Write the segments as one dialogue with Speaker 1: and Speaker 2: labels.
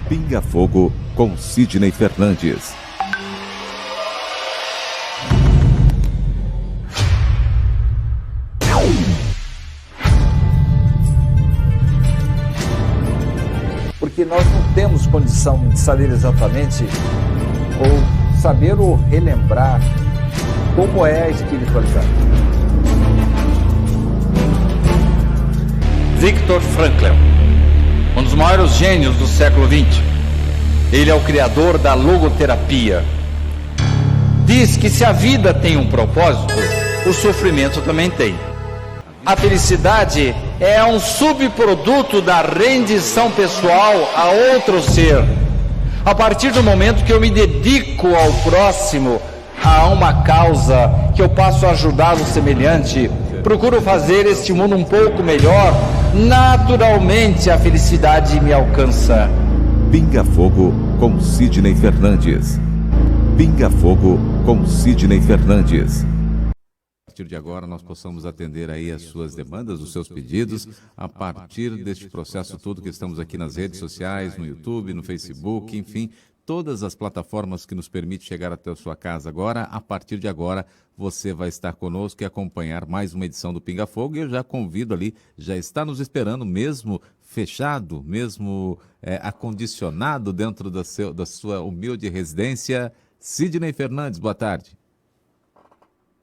Speaker 1: Pinga Fogo com Sidney Fernandes.
Speaker 2: Porque nós não temos condição de saber exatamente ou saber ou relembrar como é a espiritualidade.
Speaker 3: Viktor Frankl, um dos maiores gênios do século XX. Ele é o criador da logoterapia. Diz que se a vida tem um propósito, o sofrimento também tem. A felicidade é um subproduto da rendição pessoal a outro ser. A partir do momento que eu me dedico ao próximo, a uma causa, que eu passo a ajudar o semelhante, procuro fazer este mundo um pouco melhor, naturalmente a felicidade me alcança.
Speaker 1: Pinga Fogo com Sidney Fernandes. Pinga Fogo com Sidney Fernandes. A partir de agora nós possamos atender aí as suas demandas, os seus pedidos, a partir deste processo todo que estamos aqui nas redes sociais, no YouTube, no Facebook, enfim, todas as plataformas que nos permitem chegar até a sua casa agora. A partir de agora você vai estar conosco e acompanhar mais uma edição do Pinga Fogo. E eu já convido ali, já está nos esperando, mesmo fechado, mesmo acondicionado dentro da sua humilde residência, Sidney Fernandes. Boa tarde.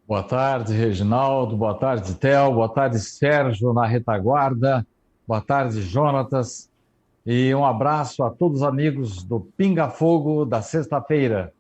Speaker 4: Boa tarde, Reginaldo. Boa tarde, Theo. Boa tarde, Sérgio, na retaguarda. Boa tarde, Jonatas. E um abraço a todos os amigos do Pinga Fogo da sexta-feira.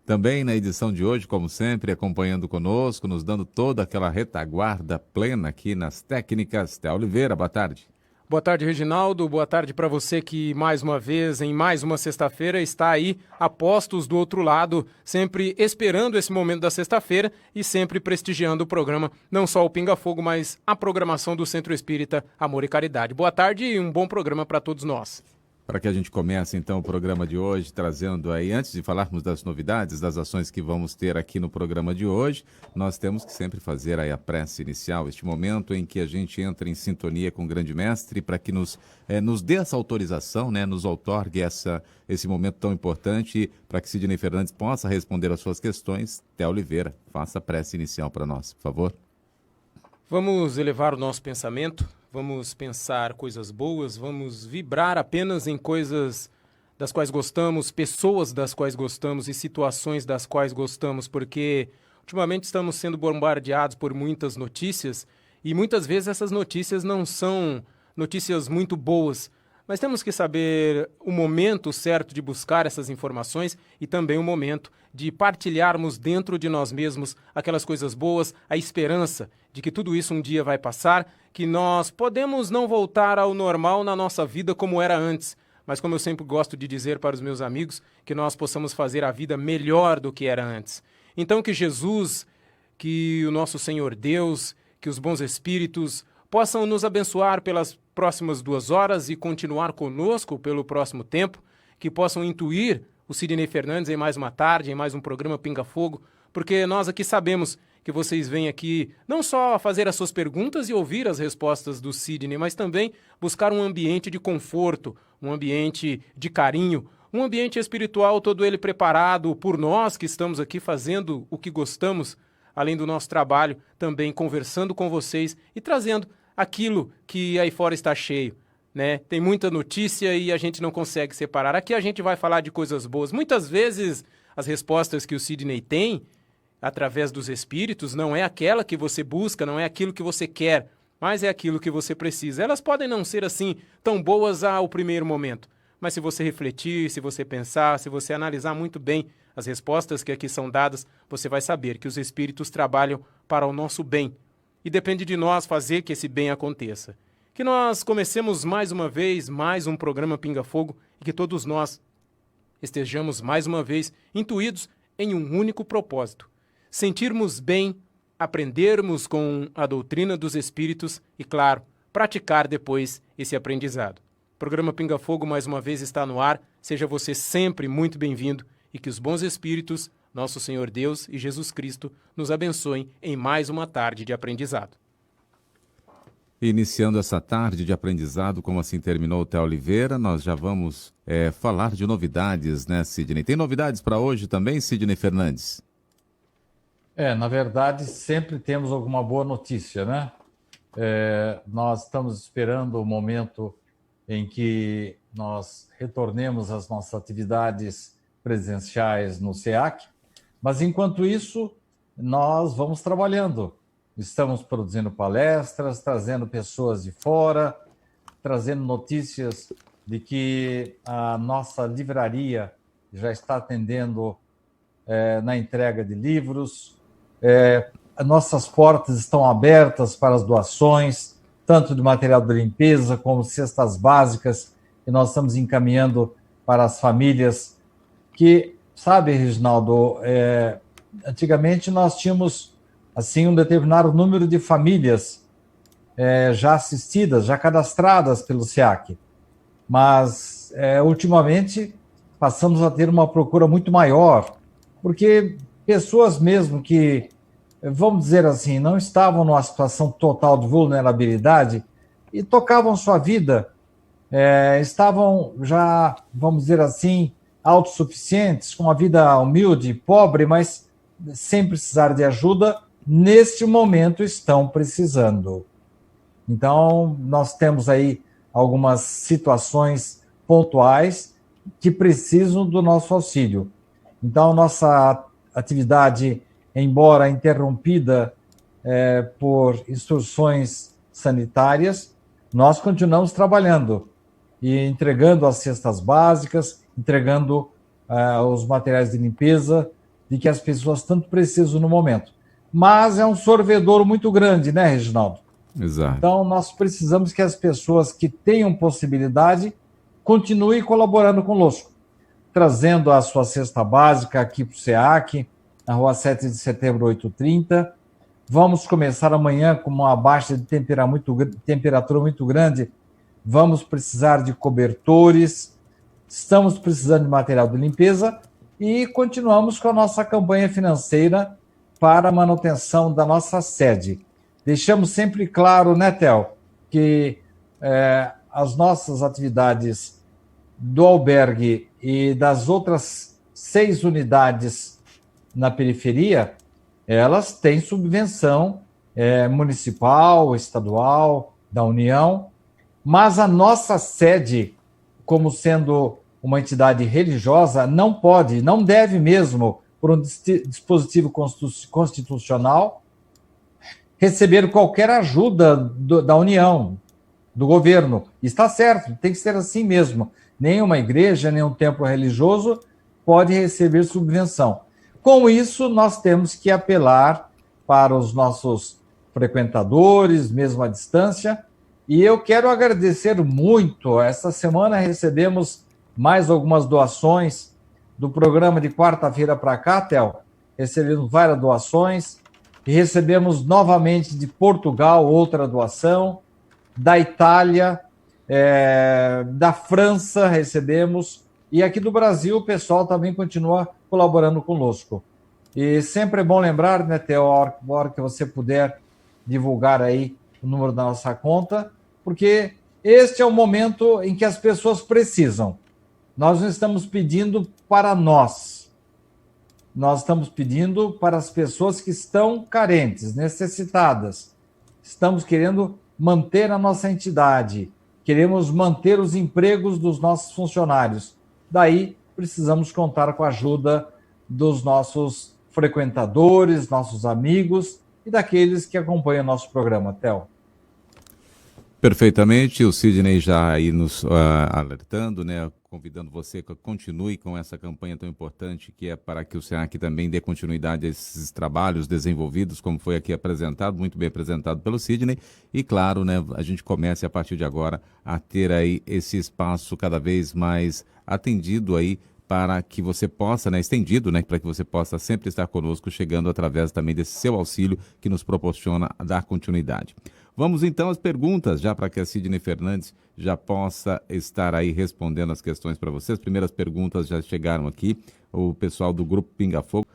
Speaker 1: Também na edição de hoje, como sempre, acompanhando conosco, nos dando toda aquela retaguarda plena aqui nas técnicas, Theo Oliveira. Boa tarde.
Speaker 5: Boa tarde, Reginaldo. Boa tarde para você que, mais uma vez, em mais uma sexta-feira, está aí a postos do outro lado, sempre esperando esse momento da sexta-feira e sempre prestigiando o programa, não só o Pinga Fogo, mas a programação do Centro Espírita Amor e Caridade. Boa tarde e um bom programa para todos nós.
Speaker 1: Para que a gente comece, então, o programa de hoje, trazendo aí, antes de falarmos das novidades, das ações que vamos ter aqui no programa de hoje, nós temos que sempre fazer aí a prece inicial, este momento em que a gente entra em sintonia com o Grande Mestre, para que nos dê essa autorização, né, nos outorgue esse momento tão importante, para que Sidney Fernandes possa responder às suas questões. Theo Oliveira, faça a prece inicial para nós, por favor.
Speaker 5: Vamos elevar o nosso pensamento. Vamos pensar coisas boas, vamos vibrar apenas em coisas das quais gostamos, pessoas das quais gostamos e situações das quais gostamos, porque ultimamente estamos sendo bombardeados por muitas notícias e muitas vezes essas notícias não são notícias muito boas, mas temos que saber o momento certo de buscar essas informações e também o momento de partilharmos dentro de nós mesmos aquelas coisas boas, a esperança de que tudo isso um dia vai passar, que nós podemos não voltar ao normal na nossa vida como era antes, mas como eu sempre gosto de dizer para os meus amigos, que nós possamos fazer a vida melhor do que era antes. Então que Jesus, que o nosso Senhor Deus, que os bons espíritos possam nos abençoar pelas próximas 2 horas e continuar conosco pelo próximo tempo, que possam intuir o Sidney Fernandes em mais uma tarde, em mais um programa Pinga Fogo, porque nós aqui sabemos que vocês vêm aqui não só fazer as suas perguntas e ouvir as respostas do Sidney, mas também buscar um ambiente de conforto, um ambiente de carinho, um ambiente espiritual todo ele preparado por nós que estamos aqui fazendo o que gostamos, além do nosso trabalho, também conversando com vocês e trazendo aquilo que aí fora está cheio, né? Tem muita notícia e a gente não consegue separar. Aqui a gente vai falar de coisas boas. Muitas vezes as respostas que o Sidney tem através dos espíritos não é aquela que você busca, não é aquilo que você quer, mas é aquilo que você precisa. Elas podem não ser assim tão boas ao primeiro momento, mas se você refletir, se você pensar, se você analisar muito bem as respostas que aqui são dadas, você vai saber que os espíritos trabalham para o nosso bem e depende de nós fazer que esse bem aconteça. Que nós comecemos mais uma vez, mais um programa Pinga Fogo e que todos nós estejamos mais uma vez intuídos em um único propósito: sentirmos bem, aprendermos com a doutrina dos espíritos e, claro, praticar depois esse aprendizado. O programa Pinga Fogo mais uma vez está no ar. Seja você sempre muito bem-vindo e que os bons espíritos, nosso Senhor Deus e Jesus Cristo, nos abençoem em mais uma tarde de aprendizado.
Speaker 1: Iniciando essa tarde de aprendizado, como assim terminou o Theo Oliveira, nós já vamos falar de novidades, né, Sidney? Tem novidades para hoje também, Sidney Fernandes?
Speaker 4: Na verdade, sempre temos alguma boa notícia, né? Nós estamos esperando o momento em que nós retornemos às nossas atividades presenciais no SEAC, mas enquanto isso, nós vamos trabalhando. Estamos produzindo palestras, trazendo pessoas de fora, trazendo notícias de que a nossa livraria já está atendendo na entrega de livros. Nossas portas estão abertas para as doações, tanto de material de limpeza como cestas básicas, que nós estamos encaminhando para as famílias que, sabe, Reginaldo, antigamente nós tínhamos assim um determinado número de famílias já assistidas, já cadastradas pelo SEAC, mas ultimamente passamos a ter uma procura muito maior, porque pessoas mesmo que, vamos dizer assim, não estavam numa situação total de vulnerabilidade e tocavam sua vida, estavam já, vamos dizer assim, autossuficientes, com uma vida humilde, pobre, mas sem precisar de ajuda, neste momento estão precisando. Então, nós temos aí algumas situações pontuais que precisam do nosso auxílio. Então, nossa atividade, embora interrompida por instruções sanitárias, nós continuamos trabalhando e entregando as cestas básicas, entregando os materiais de limpeza de que as pessoas tanto precisam no momento. Mas é um sorvedor muito grande, né, Reginaldo?
Speaker 1: Exato.
Speaker 4: Então, nós precisamos que as pessoas que tenham possibilidade continuem colaborando conosco, trazendo a sua cesta básica aqui para o SEAC, na rua 7 de setembro, 830. Vamos começar amanhã com uma baixa de temperatura muito grande. Vamos precisar de cobertores, estamos precisando de material de limpeza e continuamos com a nossa campanha financeira para a manutenção da nossa sede. Deixamos sempre claro, né, Theo, que as nossas atividades do albergue e das outras 6 unidades na periferia, elas têm subvenção municipal, estadual, da União, mas a nossa sede, como sendo uma entidade religiosa, não pode, não deve mesmo, por um dispositivo constitucional, receber qualquer ajuda da União, do governo. Está certo, tem que ser assim mesmo. Nenhuma igreja, nenhum templo religioso pode receber subvenção. Com isso, nós temos que apelar para os nossos frequentadores, mesmo à distância, e eu quero agradecer muito. Essa semana recebemos mais algumas doações do programa de quarta-feira para cá, Theo. Recebemos várias doações e recebemos novamente de Portugal outra doação, da Itália, da França recebemos, e aqui do Brasil o pessoal também continua colaborando conosco. E sempre é bom lembrar, né, Theo, a hora que você puder divulgar aí o número da nossa conta, porque este é o momento em que as pessoas precisam. Nós não estamos pedindo para nós. Nós estamos pedindo para as pessoas que estão carentes, necessitadas. Estamos querendo manter a nossa entidade. Queremos manter os empregos dos nossos funcionários. Daí, precisamos contar com a ajuda dos nossos frequentadores, nossos amigos e daqueles que acompanham o nosso programa, Theo.
Speaker 1: Perfeitamente, o Sidney já aí nos alertando, né, convidando você que continue com essa campanha tão importante que é para que o SEAC também dê continuidade a esses trabalhos desenvolvidos, como foi aqui apresentado, muito bem apresentado pelo Sidney, e claro, né, a gente comece a partir de agora a ter aí esse espaço cada vez mais atendido aí para que você possa, né, estendido, né, para que você possa sempre estar conosco, chegando através também desse seu auxílio que nos proporciona dar continuidade. Vamos então às perguntas, já para que a Sidney Fernandes já possa estar aí respondendo as questões para vocês. As primeiras perguntas já chegaram aqui, o pessoal do Grupo Pinga Fogo.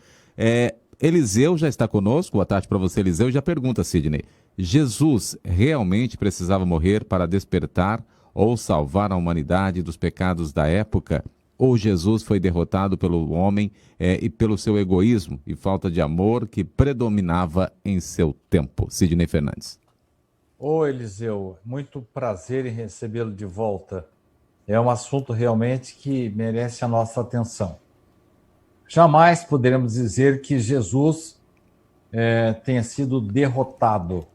Speaker 1: Eliseu já está conosco, boa tarde para você, Eliseu, e já pergunta, Sidney. Jesus realmente precisava morrer para despertar ou salvar a humanidade dos pecados da época? Ou Jesus foi derrotado pelo homem e pelo seu egoísmo e falta de amor que predominava em seu tempo? Sidney Fernandes.
Speaker 4: Ô Eliseu, muito prazer em recebê-lo de volta. É um assunto realmente que merece a nossa atenção. Jamais poderemos dizer que Jesus tenha sido derrotado.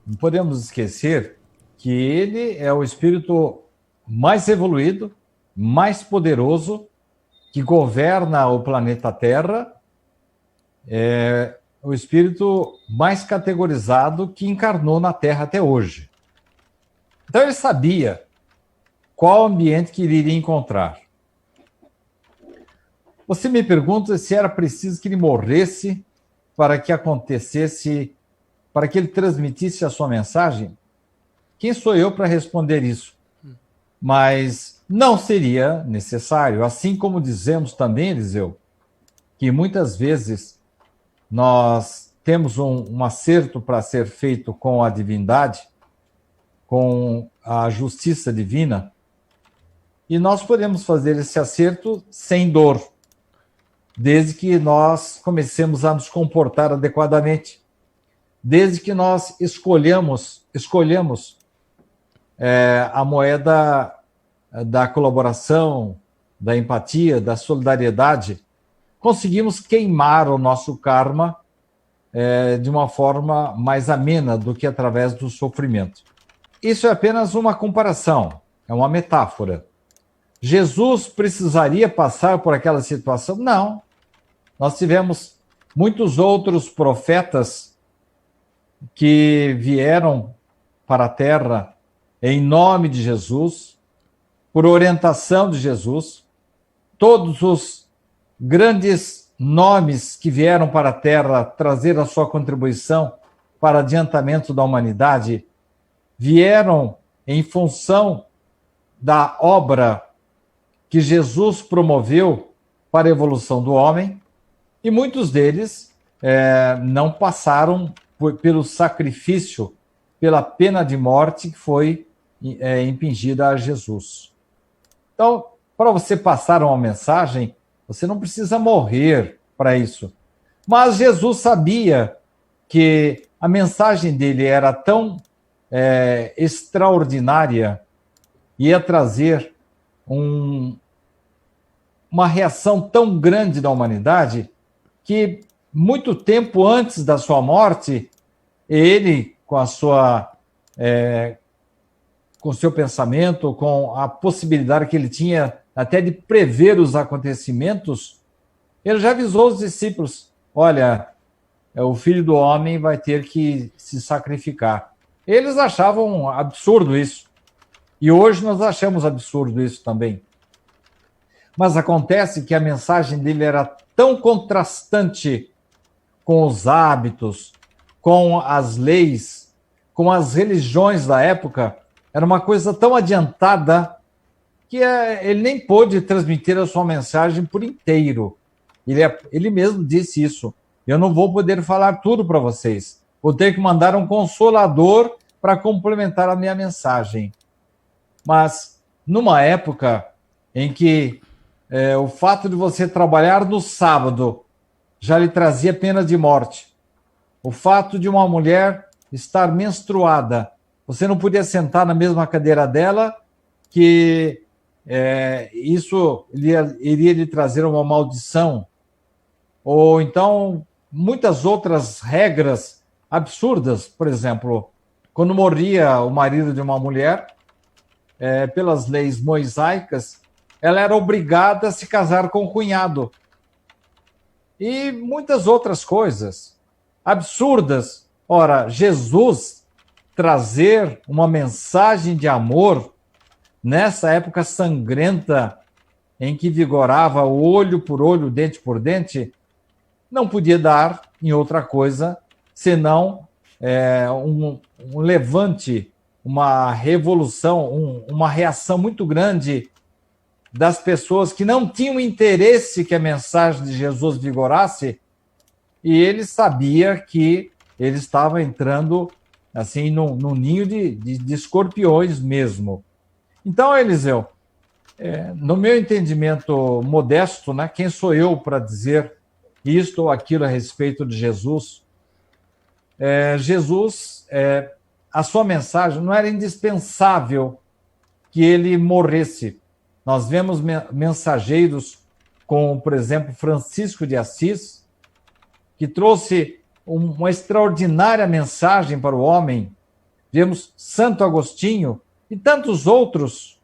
Speaker 4: Não podemos esquecer que ele é o espírito mais evoluído, mais poderoso, que governa o planeta Terra, é o espírito mais categorizado que encarnou na Terra até hoje. Então ele sabia qual ambiente que ele iria encontrar. Você me pergunta se era preciso que ele morresse para que acontecesse, para que ele transmitisse a sua mensagem? Quem sou eu para responder isso? Mas não seria necessário. Assim como dizemos também, Eliseu, que muitas vezes nós temos um acerto para ser feito com a divindade, com a justiça divina, e nós podemos fazer esse acerto sem dor, desde que nós comecemos a nos comportar adequadamente, desde que nós escolhemos a moeda da colaboração, da empatia, da solidariedade, conseguimos queimar o nosso karma de uma forma mais amena do que através do sofrimento. Isso é apenas uma comparação, é uma metáfora. Jesus precisaria passar por aquela situação? Não. Nós tivemos muitos outros profetas que vieram para a Terra em nome de Jesus, por orientação de Jesus. Todos os grandes nomes que vieram para a Terra trazer a sua contribuição para o adiantamento da humanidade vieram em função da obra que Jesus promoveu para a evolução do homem, e muitos deles não passaram pelo sacrifício, pela pena de morte que foi impingida a Jesus. Então, para você passar uma mensagem, você não precisa morrer para isso. Mas Jesus sabia que a mensagem dele era tão extraordinária, ia trazer uma reação tão grande da humanidade, que muito tempo antes da sua morte, ele, com o seu pensamento, com a possibilidade que ele tinha até de prever os acontecimentos, ele já avisou os discípulos: olha, o Filho do Homem vai ter que se sacrificar. Eles achavam absurdo isso. E hoje nós achamos absurdo isso também. Mas acontece que a mensagem dele era tão contrastante com os hábitos, com as leis, com as religiões da época, era uma coisa tão adiantada que ele nem pôde transmitir a sua mensagem por inteiro. Ele mesmo disse isso. Eu não vou poder falar tudo para vocês. Vou ter que mandar um consolador para complementar a minha mensagem. Mas numa época em que o fato de você trabalhar no sábado já lhe trazia pena de morte, o fato de uma mulher estar menstruada, você não podia sentar na mesma cadeira dela, que isso iria lhe trazer uma maldição, ou então muitas outras regras absurdas. Por exemplo, quando morria o marido de uma mulher, pelas leis mosaicas, ela era obrigada a se casar com o cunhado. E muitas outras coisas absurdas. Ora, Jesus trazer uma mensagem de amor nessa época sangrenta em que vigorava olho por olho, dente por dente, não podia dar em outra coisa senão um levante, uma revolução, uma reação muito grande das pessoas que não tinham interesse que a mensagem de Jesus vigorasse, e ele sabia que ele estava entrando assim, num ninho de escorpiões mesmo. Então, Eliseu, no meu entendimento modesto, né, quem sou eu para dizer isto ou aquilo a respeito de Jesus? Jesus, a sua mensagem não era indispensável que ele morresse. Nós vemos mensageiros como, por exemplo, Francisco de Assis, que trouxe uma extraordinária mensagem para o homem. Vemos Santo Agostinho e tantos outros.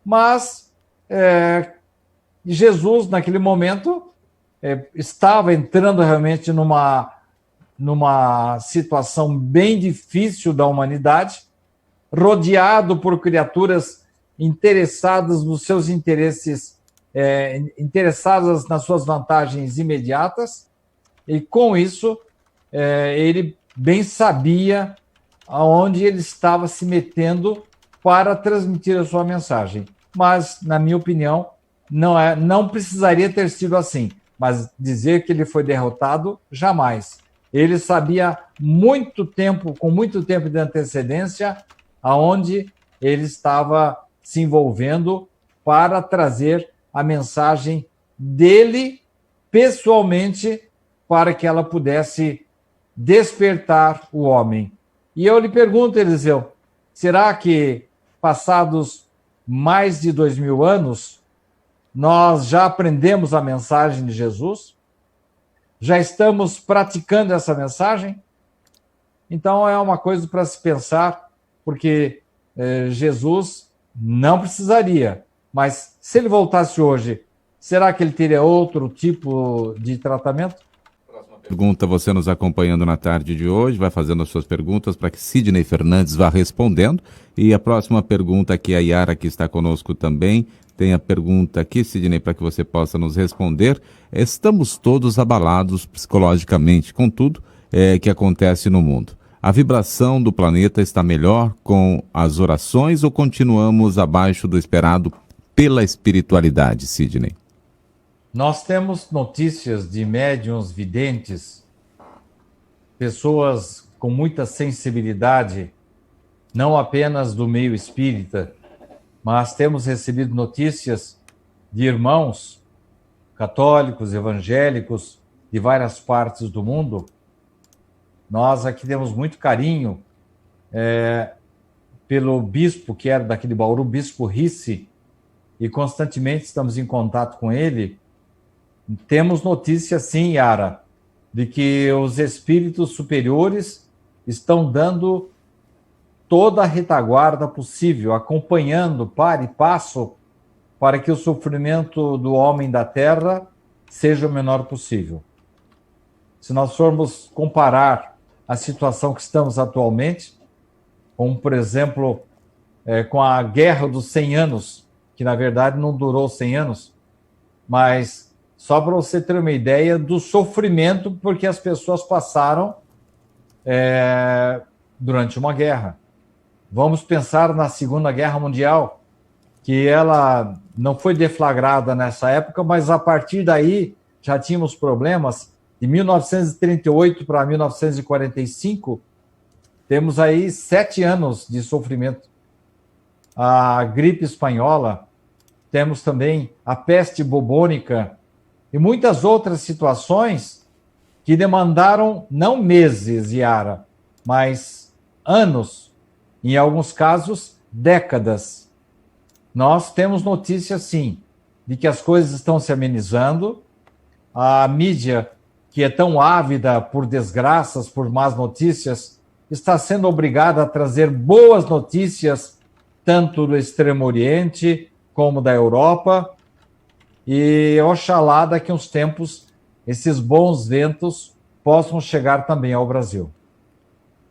Speaker 4: Mas Jesus, naquele momento, estava entrando realmente numa situação bem difícil da humanidade, rodeado por criaturas interessadas nos seus interesses, interessadas nas suas vantagens imediatas, e com isso ele bem sabia aonde ele estava se metendo para transmitir a sua mensagem. Mas, na minha opinião, não precisaria ter sido assim. Mas dizer que ele foi derrotado, jamais. Ele sabia com muito tempo de antecedência, aonde ele estava se envolvendo para trazer a mensagem dele pessoalmente, para que ela pudesse despertar o homem. E eu lhe pergunto, Eliseu, será que passados mais de 2000 anos, nós já aprendemos a mensagem de Jesus? Já estamos praticando essa mensagem? Então é uma coisa para se pensar, porque Jesus não precisaria, mas se ele voltasse hoje, será que ele teria outro tipo de tratamento?
Speaker 1: Pergunta, você nos acompanhando na tarde de hoje, vai fazendo as suas perguntas para que Sidney Fernandes vá respondendo. E a próxima pergunta aqui, a Yara, que está conosco também, tem a pergunta aqui, Sidney, para que você possa nos responder. Estamos todos abalados psicologicamente com tudo que acontece no mundo. A vibração do planeta está melhor com as orações ou continuamos abaixo do esperado pela espiritualidade, Sidney?
Speaker 4: Nós temos notícias de médiuns videntes, pessoas com muita sensibilidade, não apenas do meio espírita, mas temos recebido notícias de irmãos católicos, evangélicos, de várias partes do mundo. Nós aqui temos muito carinho pelo bispo, que era daqui de Bauru, bispo Risse, e constantemente estamos em contato com ele. Temos notícia, sim, Yara, de que os espíritos superiores estão dando toda a retaguarda possível, acompanhando par e passo para que o sofrimento do homem da Terra seja o menor possível. Se nós formos comparar a situação que estamos atualmente, como, por exemplo, com a Guerra dos 100 anos, que na verdade não durou 100 anos, mas só para você ter uma ideia do sofrimento porque as pessoas passaram durante uma guerra. Vamos pensar na Segunda Guerra Mundial, que ela não foi deflagrada nessa época, mas a partir daí já tínhamos problemas. De 1938 para 1945, temos aí 7 anos de sofrimento. A gripe espanhola, temos também a peste bubônica, e muitas outras situações que demandaram não meses, Yara, mas anos, em alguns casos, décadas. Nós temos notícia, sim, de que as coisas estão se amenizando. A mídia, que é tão ávida por desgraças, por más notícias, está sendo obrigada a trazer boas notícias, tanto do Extremo Oriente como da Europa. E oxalá daqui a uns tempos esses bons ventos possam chegar também ao Brasil.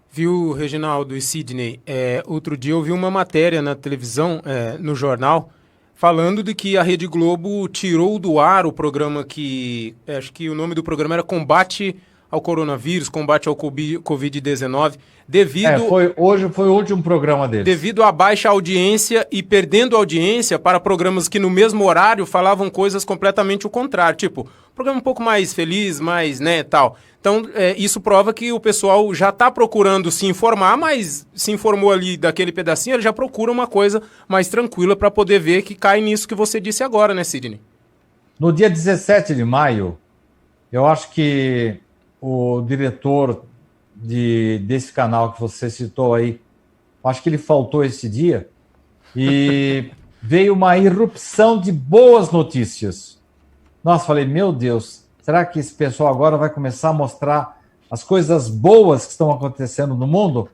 Speaker 5: Viu, Reginaldo e Sidney, outro dia eu vi uma matéria na televisão, no jornal, falando de que a Rede Globo tirou do ar o programa que, acho que o nome do programa era Combate ao coronavírus, combate ao Covid-19, devido...
Speaker 4: Hoje foi o último programa deles.
Speaker 5: Devido à baixa audiência e perdendo audiência para programas que no mesmo horário falavam coisas completamente o contrário. Tipo, programa um pouco mais feliz, mais, né, tal. Então, isso prova que o pessoal já está procurando se informar, mas se informou ali daquele pedacinho, ele já procura uma coisa mais tranquila para poder ver que cai nisso que você disse agora, né, Sidney?
Speaker 4: No dia 17 de maio, eu acho que o diretor desse canal que você citou aí, acho que ele faltou esse dia, e veio uma irrupção de boas notícias. Nossa, falei, meu Deus, será que esse pessoal agora vai começar a mostrar as coisas boas que estão acontecendo no mundo?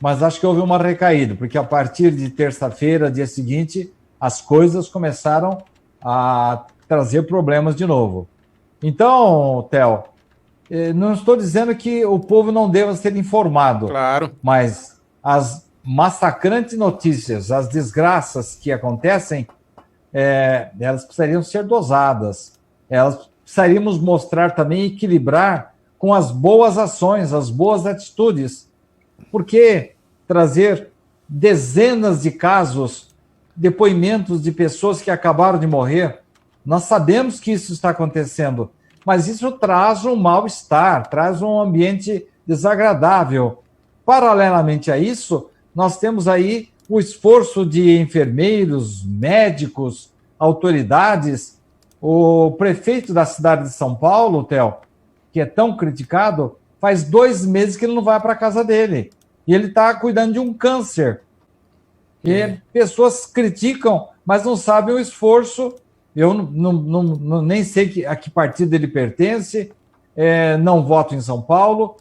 Speaker 4: Mas acho que houve uma recaída, porque a partir de terça-feira, dia seguinte, as coisas começaram a trazer problemas de novo. Então, Theo, não estou dizendo que o povo não deva ser informado.
Speaker 5: Claro.
Speaker 4: Mas as massacrantes notícias, as desgraças que acontecem, elas precisariam ser dosadas. Elas precisaríamos mostrar também, equilibrar com as boas ações, as boas atitudes. Por que trazer dezenas de casos, depoimentos de pessoas que acabaram de morrer? Nós sabemos que isso está acontecendo, mas isso traz um mal-estar, traz um ambiente desagradável. Paralelamente a isso, nós temos aí o esforço de enfermeiros, médicos, autoridades. O prefeito da cidade de São Paulo, Theo, que é tão criticado, faz 2 meses que ele não vai para a casa dele. E ele está cuidando de um câncer. E pessoas criticam, mas não sabem o esforço. Eu nem sei a que partido ele pertence, não voto em São Paulo,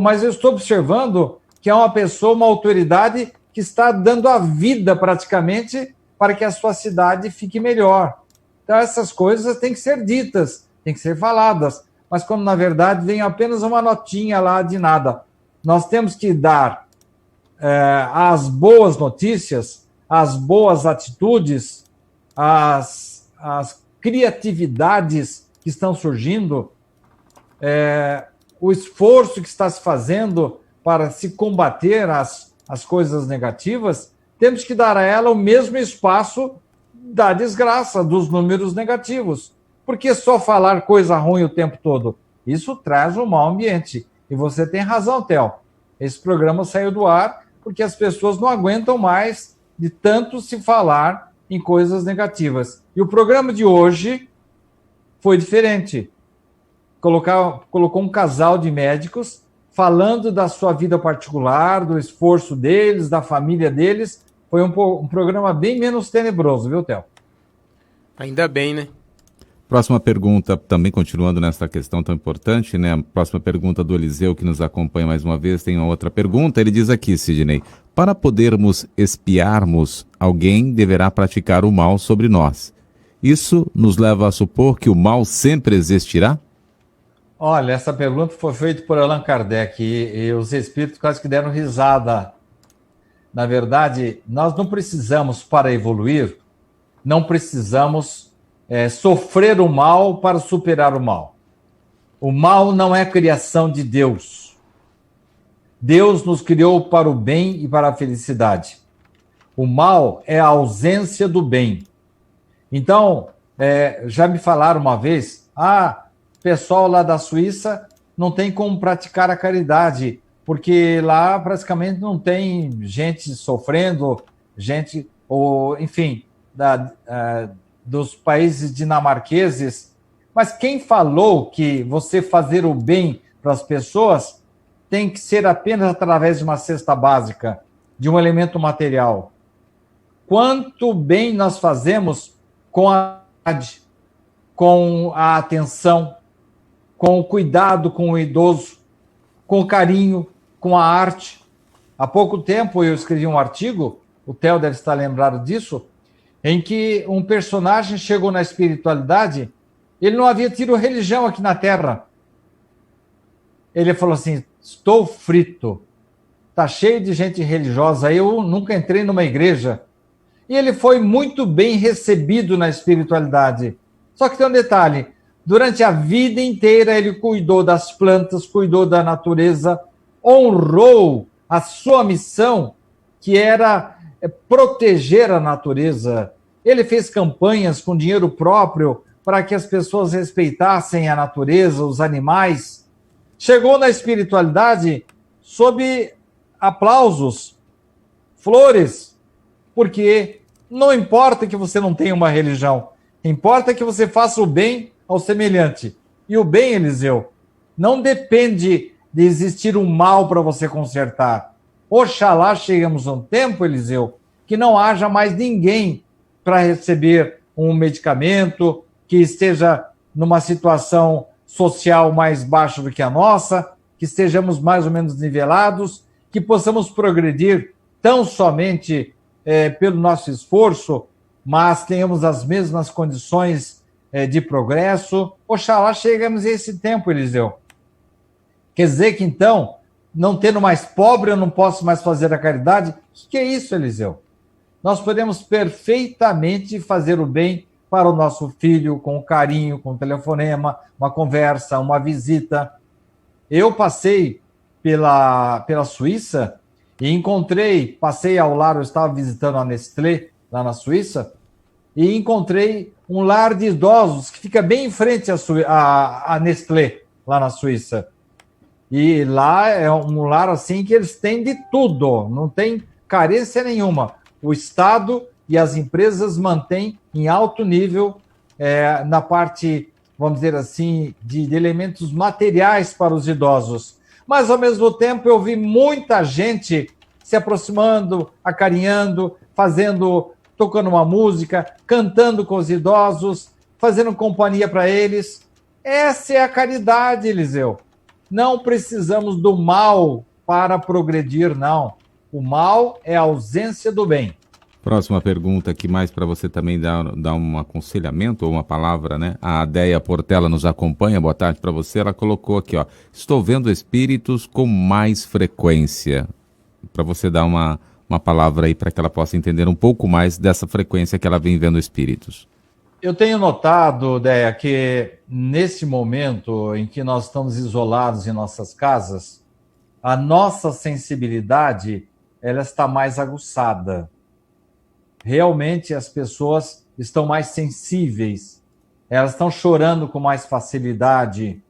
Speaker 4: mas eu estou observando que é uma pessoa, uma autoridade que está dando a vida praticamente para que a sua cidade fique melhor. Então essas coisas têm que ser ditas, têm que ser faladas, mas quando na verdade vem apenas uma notinha lá de nada. Nós temos que dar as boas notícias, as boas atitudes, as criatividades que estão surgindo, o esforço que está se fazendo para se combater as coisas negativas, temos que dar a ela o mesmo espaço da desgraça, dos números negativos. Porque só falar coisa ruim o tempo todo, isso traz um mau ambiente. E você tem razão, Theo. Esse programa saiu do ar porque as pessoas não aguentam mais de tanto se falar em coisas negativas. E o programa de hoje foi diferente. Colocou um casal de médicos falando da sua vida particular, do esforço deles, da família deles. Foi um programa bem menos tenebroso, viu, Theo?
Speaker 5: Ainda bem, né?
Speaker 1: Próxima pergunta, também continuando nessa questão tão importante, né? A próxima pergunta do Eliseu, que nos acompanha mais uma vez, tem uma outra pergunta. Ele diz aqui, Sidney, para podermos espiarmos, alguém deverá praticar o mal sobre nós. Isso nos leva a supor que o mal sempre existirá?
Speaker 4: Olha, essa pergunta foi feita por Allan Kardec e os espíritos quase que deram risada. Na verdade, nós não precisamos, para evoluir, não precisamos sofrer o mal para superar o mal. O mal não é criação de Deus. Deus nos criou para o bem e para a felicidade. O mal é a ausência do bem. Então, já me falaram uma vez, o pessoal lá da Suíça não tem como praticar a caridade, porque lá praticamente não tem gente sofrendo, enfim, dos países dinamarqueses. Mas quem falou que você fazer o bem para as pessoas tem que ser apenas através de uma cesta básica, de um elemento material? Quanto bem nós fazemos com a atenção, com o cuidado com o idoso, com o carinho, com a arte. Há pouco tempo eu escrevi um artigo, o Theo deve estar lembrado disso, em que um personagem chegou na espiritualidade, ele não havia tido religião aqui na Terra. Ele falou assim, estou frito, está cheio de gente religiosa, eu nunca entrei numa igreja. E ele foi muito bem recebido na espiritualidade. Só que tem um detalhe, Durante a vida inteira, ele cuidou das plantas, cuidou da natureza, honrou a sua missão, que era proteger a natureza. Ele fez campanhas com dinheiro próprio para que as pessoas respeitassem a natureza, os animais. Chegou na espiritualidade sob aplausos, flores, porque não importa que você não tenha uma religião, importa que você faça o bem ao semelhante. E o bem, Eliseu, não depende de existir um mal para você consertar. Oxalá cheguemos a um tempo, Eliseu, que não haja mais ninguém para receber um medicamento, que esteja numa situação social mais baixa do que a nossa, que estejamos mais ou menos nivelados, que possamos progredir tão somente pelo nosso esforço, mas tenhamos as mesmas condições de progresso. Oxalá chegamos a esse tempo, Eliseu. Quer dizer que, então, não tendo mais pobre, eu não posso mais fazer a caridade? O que é isso, Eliseu? Nós podemos perfeitamente fazer o bem para o nosso filho, com carinho, com um telefonema, uma conversa, uma visita. Eu passei pela Suíça e passei ao lar, eu estava visitando a Nestlé, lá na Suíça, e encontrei um lar de idosos que fica bem em frente à Nestlé, lá na Suíça. E lá é um lar assim que eles têm de tudo, não tem carência nenhuma. O Estado e as empresas mantêm em alto nível na parte, vamos dizer assim, de elementos materiais para os idosos. Mas, ao mesmo tempo, eu vi muita gente se aproximando, acarinhando, tocando uma música, cantando com os idosos, fazendo companhia para eles. Essa é a caridade, Eliseu. Não precisamos do mal para progredir, não. O mal é a ausência do bem.
Speaker 1: Próxima pergunta aqui, mais para você também dar um aconselhamento ou uma palavra, né? A Adéia Portela nos acompanha, boa tarde para você. Ela colocou aqui, ó, estou vendo espíritos com mais frequência. Para você dar uma palavra aí para que ela possa entender um pouco mais dessa frequência que ela vem vendo espíritos.
Speaker 4: Eu tenho notado, Déia, que nesse momento em que nós estamos isolados em nossas casas, a nossa sensibilidade ela está mais aguçada. Realmente as pessoas estão mais sensíveis, elas estão chorando com mais facilidade,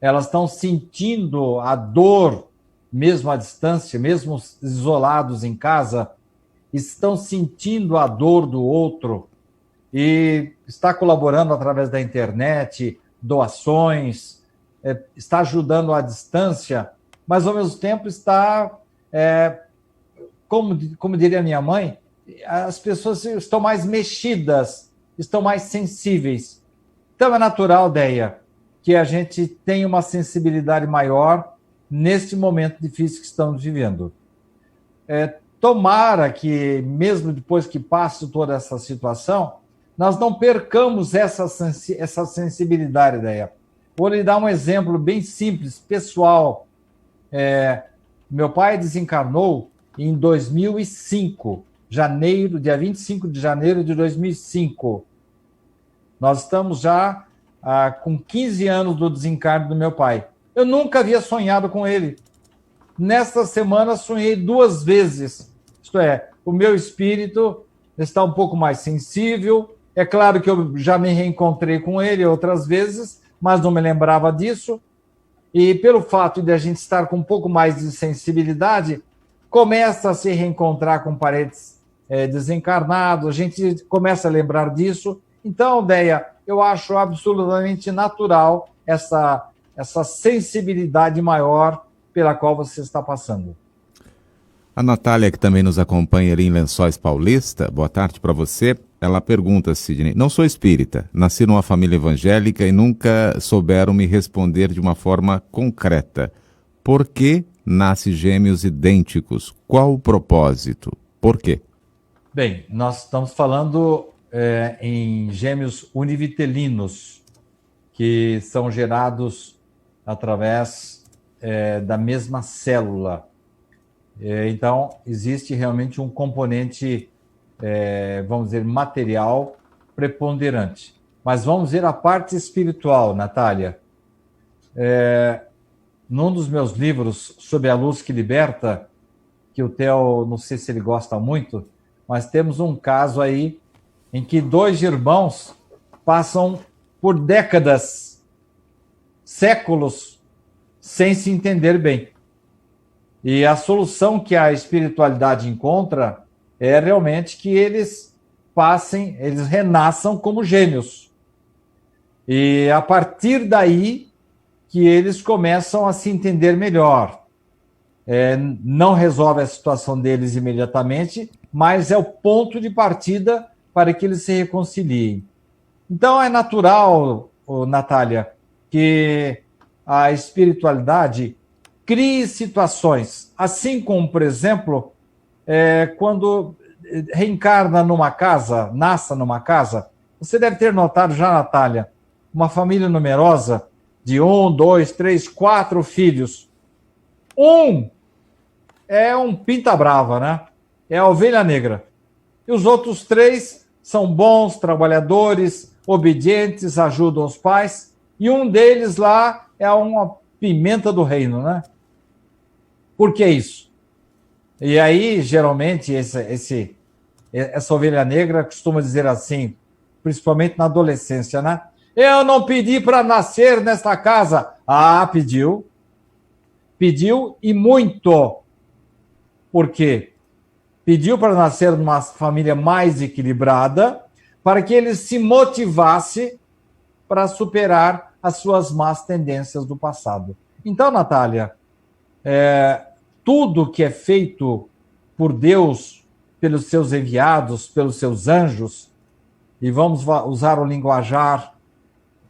Speaker 4: elas estão sentindo a dor, mesmo à distância, mesmo isolados em casa, estão sentindo a dor do outro e está colaborando através da internet, doações, está ajudando à distância, mas ao mesmo tempo está, como diria minha mãe, as pessoas estão mais mexidas, estão mais sensíveis. Então é natural, Déia, que a gente tenha uma sensibilidade maior neste momento difícil que estamos vivendo. Tomara que, mesmo depois que passe toda essa situação, nós não percamos essa sensibilidade, Déia. Vou lhe dar um exemplo bem simples, pessoal. Meu pai desencarnou em 2005, dia 25 de janeiro de 2005. Nós estamos já com 15 anos do desencarne do meu pai. Eu nunca havia sonhado com ele. Nesta semana sonhei 2 vezes. Isto é, o meu espírito está um pouco mais sensível. É claro que eu já me reencontrei com ele outras vezes, mas não me lembrava disso. E pelo fato de a gente estar com um pouco mais de sensibilidade, começa a se reencontrar com parentes desencarnados, a gente começa a lembrar disso. Então, Déia, eu acho absolutamente natural essa sensibilidade maior pela qual você está passando.
Speaker 1: A Natália, que também nos acompanha ali em Lençóis Paulista, boa tarde para você. Ela pergunta, Sidney, não sou espírita, nasci numa família evangélica e nunca souberam me responder de uma forma concreta. Por que nasce gêmeos idênticos? Qual o propósito? Por quê?
Speaker 4: Bem, nós estamos falando em gêmeos univitelinos, que são gerados através da mesma célula. Então, existe realmente um componente, vamos dizer, material preponderante. Mas vamos ver a parte espiritual, Natália. Num dos meus livros, Sob a Luz que Liberta, que o Theo, não sei se ele gosta muito, mas temos um caso aí em que 2 irmãos passam por décadas, séculos, sem se entender bem. E a solução que a espiritualidade encontra é realmente que eles renasçam como gênios. E a partir daí que eles começam a se entender melhor. Não resolve a situação deles imediatamente, mas é o ponto de partida para que eles se reconciliem. Então é natural, Natália, que a espiritualidade crie situações, assim como, por exemplo, quando reencarna numa casa, nasce numa casa, você deve ter notado já, Natália, uma família numerosa de 1, 2, 3, 4 filhos. Um é um pinta-brava, né? É a ovelha negra. E os outros 3 são bons, trabalhadores, obedientes, ajudam os pais. E um deles lá é uma pimenta do reino, né? Por que isso? E aí, geralmente, essa ovelha negra costuma dizer assim, principalmente na adolescência, né? Eu não pedi para nascer nesta casa. Ah, pediu. Pediu e muito. Por quê? Pediu para nascer numa família mais equilibrada, para que ele se motivasse para superar as suas más tendências do passado. Então, Natália, tudo que é feito por Deus, pelos seus enviados, pelos seus anjos, e vamos usar o linguajar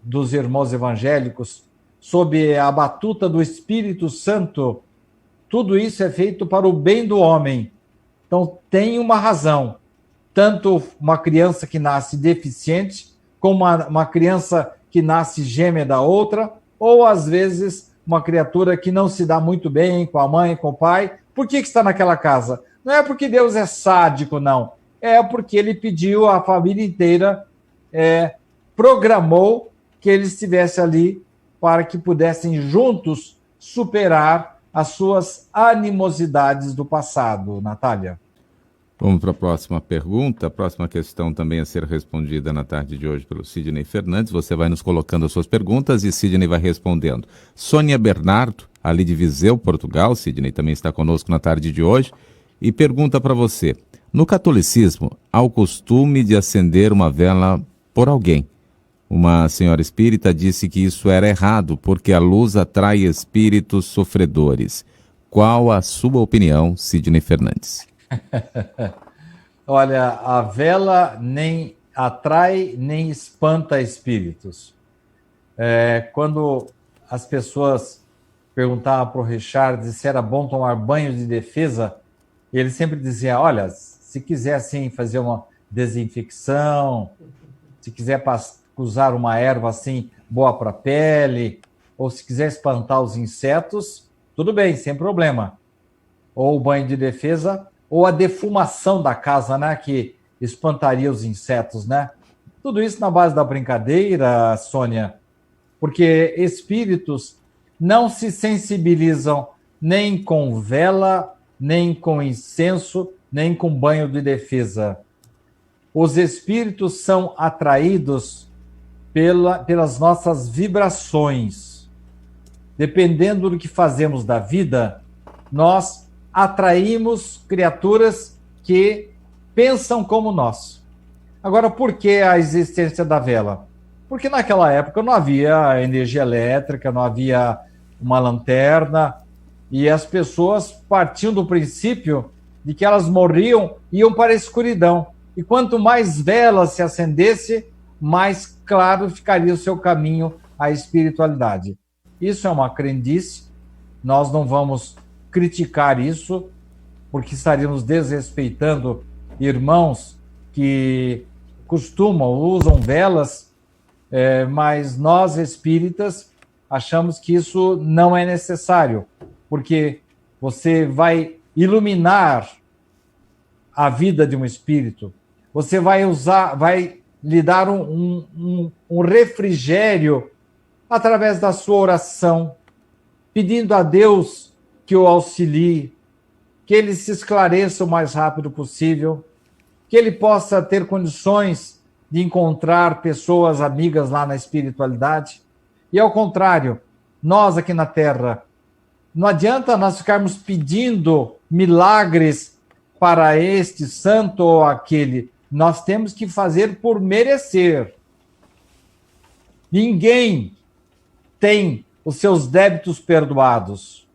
Speaker 4: dos irmãos evangélicos, sob a batuta do Espírito Santo, tudo isso é feito para o bem do homem. Então, tem uma razão. Tanto uma criança que nasce deficiente, como uma criança que nasce gêmea da outra, ou, às vezes, uma criatura que não se dá muito bem com a mãe, com o pai. Por que está naquela casa? Não é porque Deus é sádico, não. É porque ele pediu à família inteira, programou que ele estivesse ali para que pudessem juntos superar as suas animosidades do passado, Natália.
Speaker 1: Vamos para a próxima pergunta, a próxima questão também a ser respondida na tarde de hoje pelo Sidney Fernandes. Você vai nos colocando as suas perguntas e Sidney vai respondendo. Sônia Bernardo, ali de Viseu, Portugal, Sidney também está conosco na tarde de hoje, e pergunta para você, no catolicismo, há o costume de acender uma vela por alguém. Uma senhora espírita disse que isso era errado, porque a luz atrai espíritos sofredores. Qual a sua opinião, Sidney Fernandes?
Speaker 4: Olha, a vela nem atrai, nem espanta espíritos. Quando as pessoas perguntavam para o Richard se era bom tomar banho de defesa, ele sempre dizia, olha, se quiser assim fazer uma desinfecção, se quiser usar uma erva assim boa para a pele, ou se quiser espantar os insetos, tudo bem, sem problema. Ou o banho de defesa, ou a defumação da casa, né, que espantaria os insetos, né? Tudo isso na base da brincadeira, Sônia, porque espíritos não se sensibilizam nem com vela, nem com incenso, nem com banho de defesa. Os espíritos são atraídos pelas nossas vibrações. Dependendo do que fazemos da vida, nós atraímos criaturas que pensam como nós. Agora, por que a existência da vela? Porque naquela época não havia energia elétrica, não havia uma lanterna, e as pessoas partiam do princípio de que elas morriam e iam para a escuridão. E quanto mais velas se acendesse, mais claro ficaria o seu caminho à espiritualidade. Isso é uma crendice, nós não vamos criticar isso, porque estaríamos desrespeitando irmãos que usam velas, mas nós espíritas achamos que isso não é necessário, porque você vai iluminar a vida de um espírito, você vai lhe dar um refrigério através da sua oração, pedindo a Deus que o auxilie, que ele se esclareça o mais rápido possível, que ele possa ter condições de encontrar pessoas amigas lá na espiritualidade. E ao contrário, nós aqui na Terra, não adianta nós ficarmos pedindo milagres para este santo ou aquele. Nós temos que fazer por merecer. Ninguém tem os seus débitos perdoados.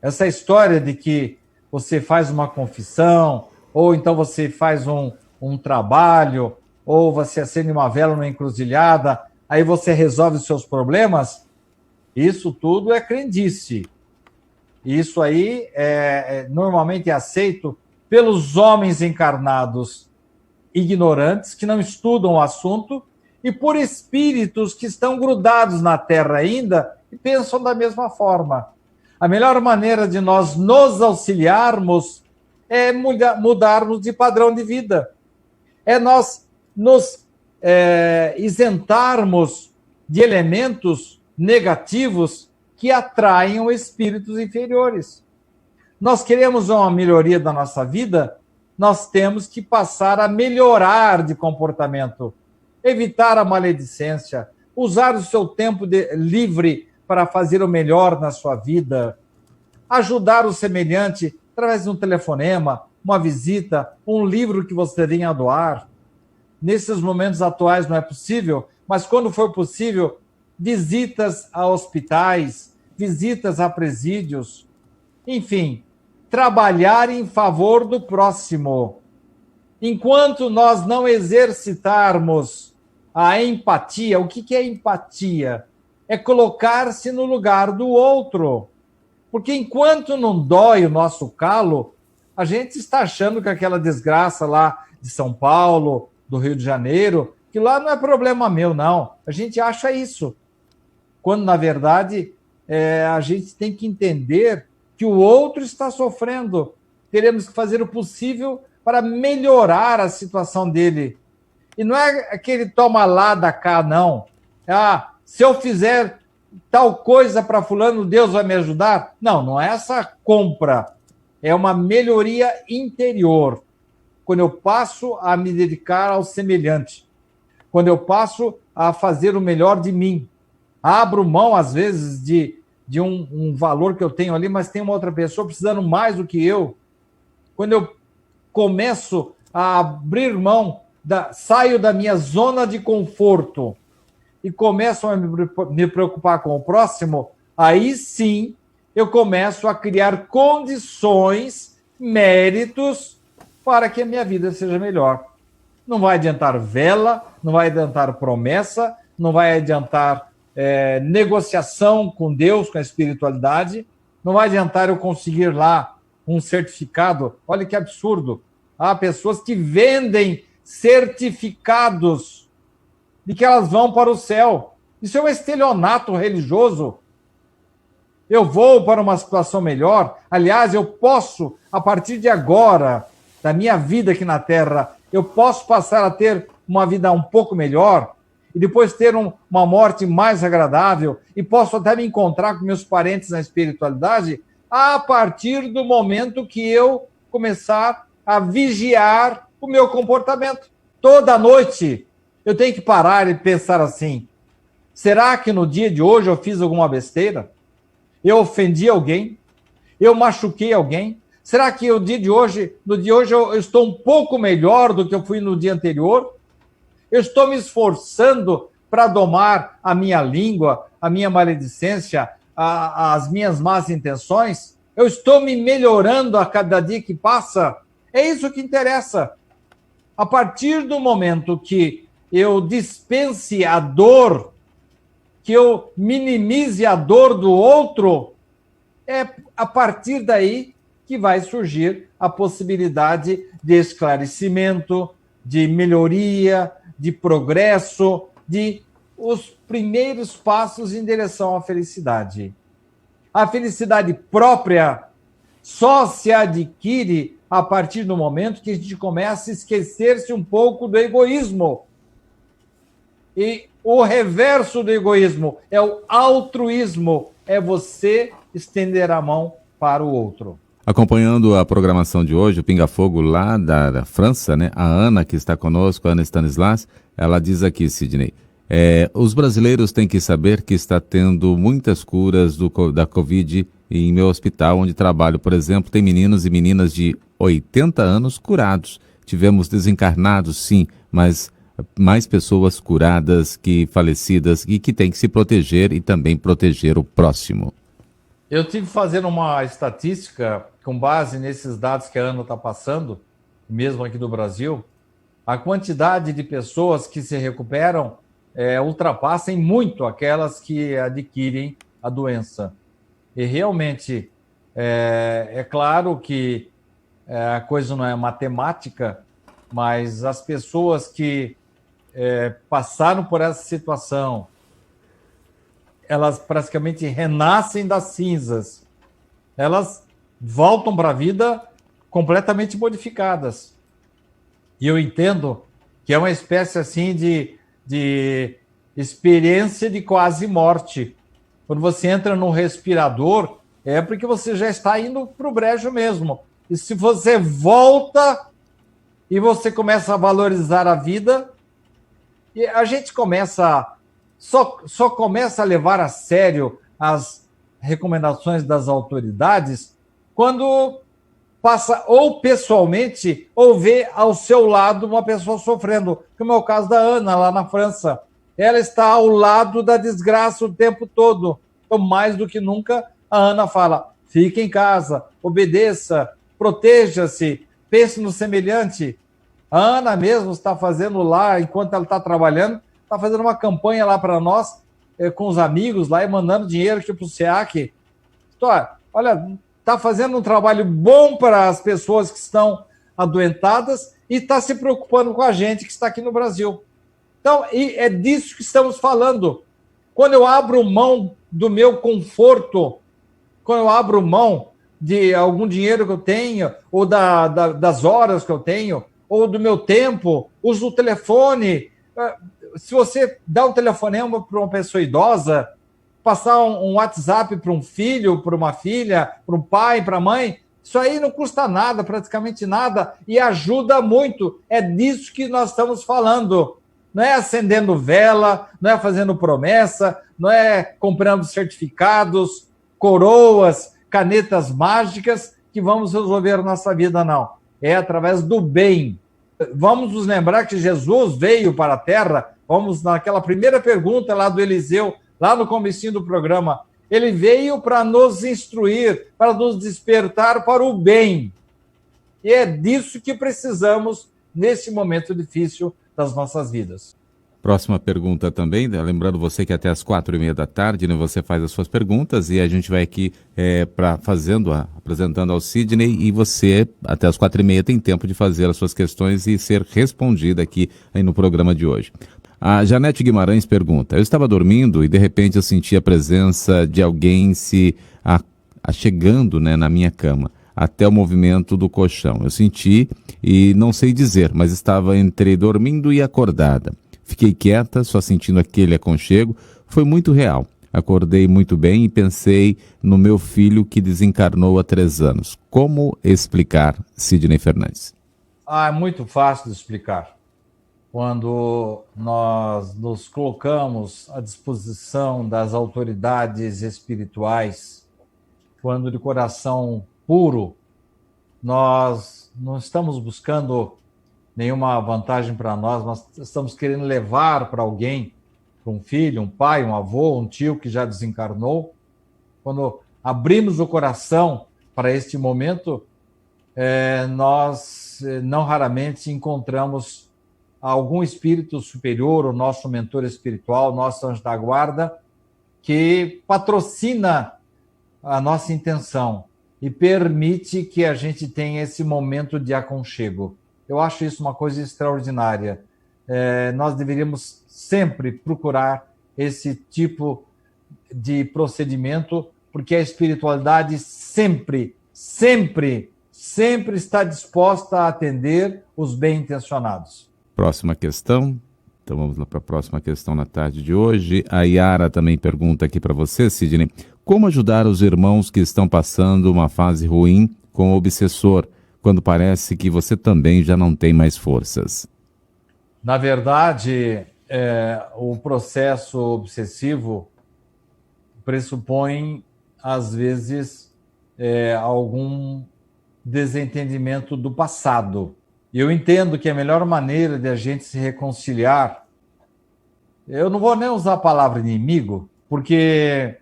Speaker 4: Essa história de que você faz uma confissão, ou então você faz um trabalho, ou você acende uma vela numa encruzilhada, aí você resolve os seus problemas, isso tudo é crendice. Isso aí normalmente é aceito pelos homens encarnados ignorantes, que não estudam o assunto, e por espíritos que estão grudados na Terra ainda e pensam da mesma forma. A melhor maneira de nós nos auxiliarmos é mudarmos de padrão de vida. É nós nos isentarmos de elementos negativos que atraem espíritos inferiores. Nós queremos uma melhoria da nossa vida, nós temos que passar a melhorar de comportamento, evitar a maledicência, usar o seu tempo livre para fazer o melhor na sua vida, ajudar o semelhante através de um telefonema, uma visita, um livro que você venha a doar. Nesses momentos atuais não é possível, mas quando for possível, visitas a hospitais, visitas a presídios, enfim, trabalhar em favor do próximo. Enquanto nós não exercitarmos a empatia, o que é empatia? É colocar-se no lugar do outro. Porque enquanto não dói o nosso calo, a gente está achando que aquela desgraça lá de São Paulo, do Rio de Janeiro, que lá não é problema meu, não. A gente acha isso. Quando, na verdade, a gente tem que entender que o outro está sofrendo. Teremos que fazer o possível para melhorar a situação dele. E não é aquele toma lá da cá, não. Se eu fizer tal coisa para fulano, Deus vai me ajudar? Não, não é essa compra. É uma melhoria interior. Quando eu passo a me dedicar ao semelhante. Quando eu passo a fazer o melhor de mim. Abro mão, às vezes, de um valor que eu tenho ali, mas tem uma outra pessoa precisando mais do que eu. Quando eu começo a abrir mão, saio da minha zona de conforto e começo a me preocupar com o próximo, aí sim eu começo a criar condições, méritos para que a minha vida seja melhor. Não vai adiantar vela, não vai adiantar promessa, não vai adiantar negociação com Deus, com a espiritualidade, não vai adiantar eu conseguir lá um certificado. Olha que absurdo. Há pessoas que vendem certificados de que elas vão para o céu. Isso é um estelionato religioso. Eu vou para uma situação melhor. Aliás, eu posso, a partir de agora, da minha vida aqui na Terra, eu posso passar a ter uma vida um pouco melhor e depois ter uma morte mais agradável e posso até me encontrar com meus parentes na espiritualidade a partir do momento que eu começar a vigiar o meu comportamento. Toda noite eu tenho que parar e pensar assim: será que no dia de hoje eu fiz alguma besteira? Eu ofendi alguém? Eu machuquei alguém? Será que no dia de hoje eu estou um pouco melhor do que eu fui no dia anterior? Eu estou me esforçando para domar a minha língua, a minha maledicência, as minhas más intenções? Eu estou me melhorando a cada dia que passa? É isso que interessa. A partir do momento que eu dispense a dor, que eu minimize a dor do outro, é a partir daí que vai surgir a possibilidade de esclarecimento, de melhoria, de progresso, de os primeiros passos em direção à felicidade. A felicidade própria só se adquire a partir do momento que a gente começa a esquecer-se um pouco do egoísmo. E o reverso do egoísmo é o altruísmo, é você estender a mão para o outro.
Speaker 1: Acompanhando a programação de hoje, o Pinga Fogo lá da França, né? A Ana, que está conosco, a Ana Stanislas, ela diz aqui, Sidney, os brasileiros têm que saber que está tendo muitas curas da Covid em meu hospital, onde trabalho, por exemplo, tem meninos e meninas de 80 anos curados. Tivemos desencarnados, sim, mas mais pessoas curadas que falecidas e que têm que se proteger e também proteger o próximo.
Speaker 4: Eu tive fazendo uma estatística com base nesses dados que a Ana está passando, mesmo aqui do Brasil, a quantidade de pessoas que se recuperam ultrapassam muito aquelas que adquirem a doença. E realmente, é claro que a coisa não é matemática, mas as pessoas que passaram por essa situação, elas praticamente renascem das cinzas. Elas voltam para a vida completamente modificadas. E eu entendo que é uma espécie assim de experiência de quase morte. Quando você entra no respirador, é porque você já está indo para o brejo mesmo. E se você volta e você começa a valorizar a vida, e a gente começa... Só começa a levar a sério as recomendações das autoridades quando passa ou pessoalmente ou vê ao seu lado uma pessoa sofrendo, como é o caso da Ana lá na França. Ela está ao lado da desgraça o tempo todo. Então, mais do que nunca, a Ana fala, fique em casa, obedeça, proteja-se, pense no semelhante. A Ana mesmo está fazendo lá, enquanto ela está trabalhando, está fazendo uma campanha lá para nós, com os amigos lá, e mandando dinheiro aqui para o SEAC. Olha, está fazendo um trabalho bom para as pessoas que estão adoentadas e está se preocupando com a gente que está aqui no Brasil. Então, e é disso que estamos falando. Quando eu abro mão do meu conforto, quando eu abro mão de algum dinheiro que eu tenho, ou das horas que eu tenho, ou do meu tempo, uso o telefone. Se você dá um telefonema para uma pessoa idosa, passar um WhatsApp para um filho, para uma filha, para um pai, para a mãe, isso aí não custa nada, praticamente nada, e ajuda muito. É disso que nós estamos falando. Não é acendendo vela, não é fazendo promessa, não é comprando certificados, coroas, canetas mágicas que vamos resolver a nossa vida, não. É através do bem. Vamos nos lembrar que Jesus veio para a Terra, vamos naquela primeira pergunta lá do Eliseu, lá no comecinho do programa, ele veio para nos instruir, para nos despertar para o bem. E é disso que precisamos nesse momento difícil das nossas vidas.
Speaker 1: Próxima pergunta também, lembrando você que até as 4h30 da tarde, né, você faz as suas perguntas e a gente vai aqui apresentando ao Sidney, e você até as 4h30 tem tempo de fazer as suas questões e ser respondida aqui aí no programa de hoje. A Janete Guimarães pergunta, eu estava dormindo e de repente eu senti a presença de alguém se achegando, né, na minha cama, até o movimento do colchão. Eu senti e não sei dizer, mas estava entre dormindo e acordada. Fiquei quieta, só sentindo aquele aconchego. Foi muito real. Acordei muito bem e pensei no meu filho que desencarnou há 3 anos. Como explicar, Sidney Fernandes?
Speaker 4: É muito fácil de explicar. Quando nós nos colocamos à disposição das autoridades espirituais, quando de coração puro, nós não estamos buscando nenhuma vantagem para nós estamos querendo levar para alguém, para um filho, um pai, um avô, um tio que já desencarnou. Quando abrimos o coração para este momento, nós não raramente encontramos algum espírito superior, o nosso mentor espiritual, nosso anjo da guarda, que patrocina a nossa intenção e permite que a gente tenha esse momento de aconchego. Eu acho isso uma coisa extraordinária. Nós deveríamos sempre procurar esse tipo de procedimento, porque a espiritualidade sempre está disposta a atender os bem-intencionados.
Speaker 1: Próxima questão, Então vamos lá para a próxima questão na tarde de hoje. A Yara também pergunta aqui para você, Sidney, como ajudar os irmãos que estão passando uma fase ruim com o obsessor, quando parece que você também já não tem mais forças?
Speaker 4: Na verdade, o processo obsessivo pressupõe, às vezes, algum desentendimento do passado. E eu entendo que a melhor maneira de a gente se reconciliar, eu não vou nem usar a palavra inimigo, porque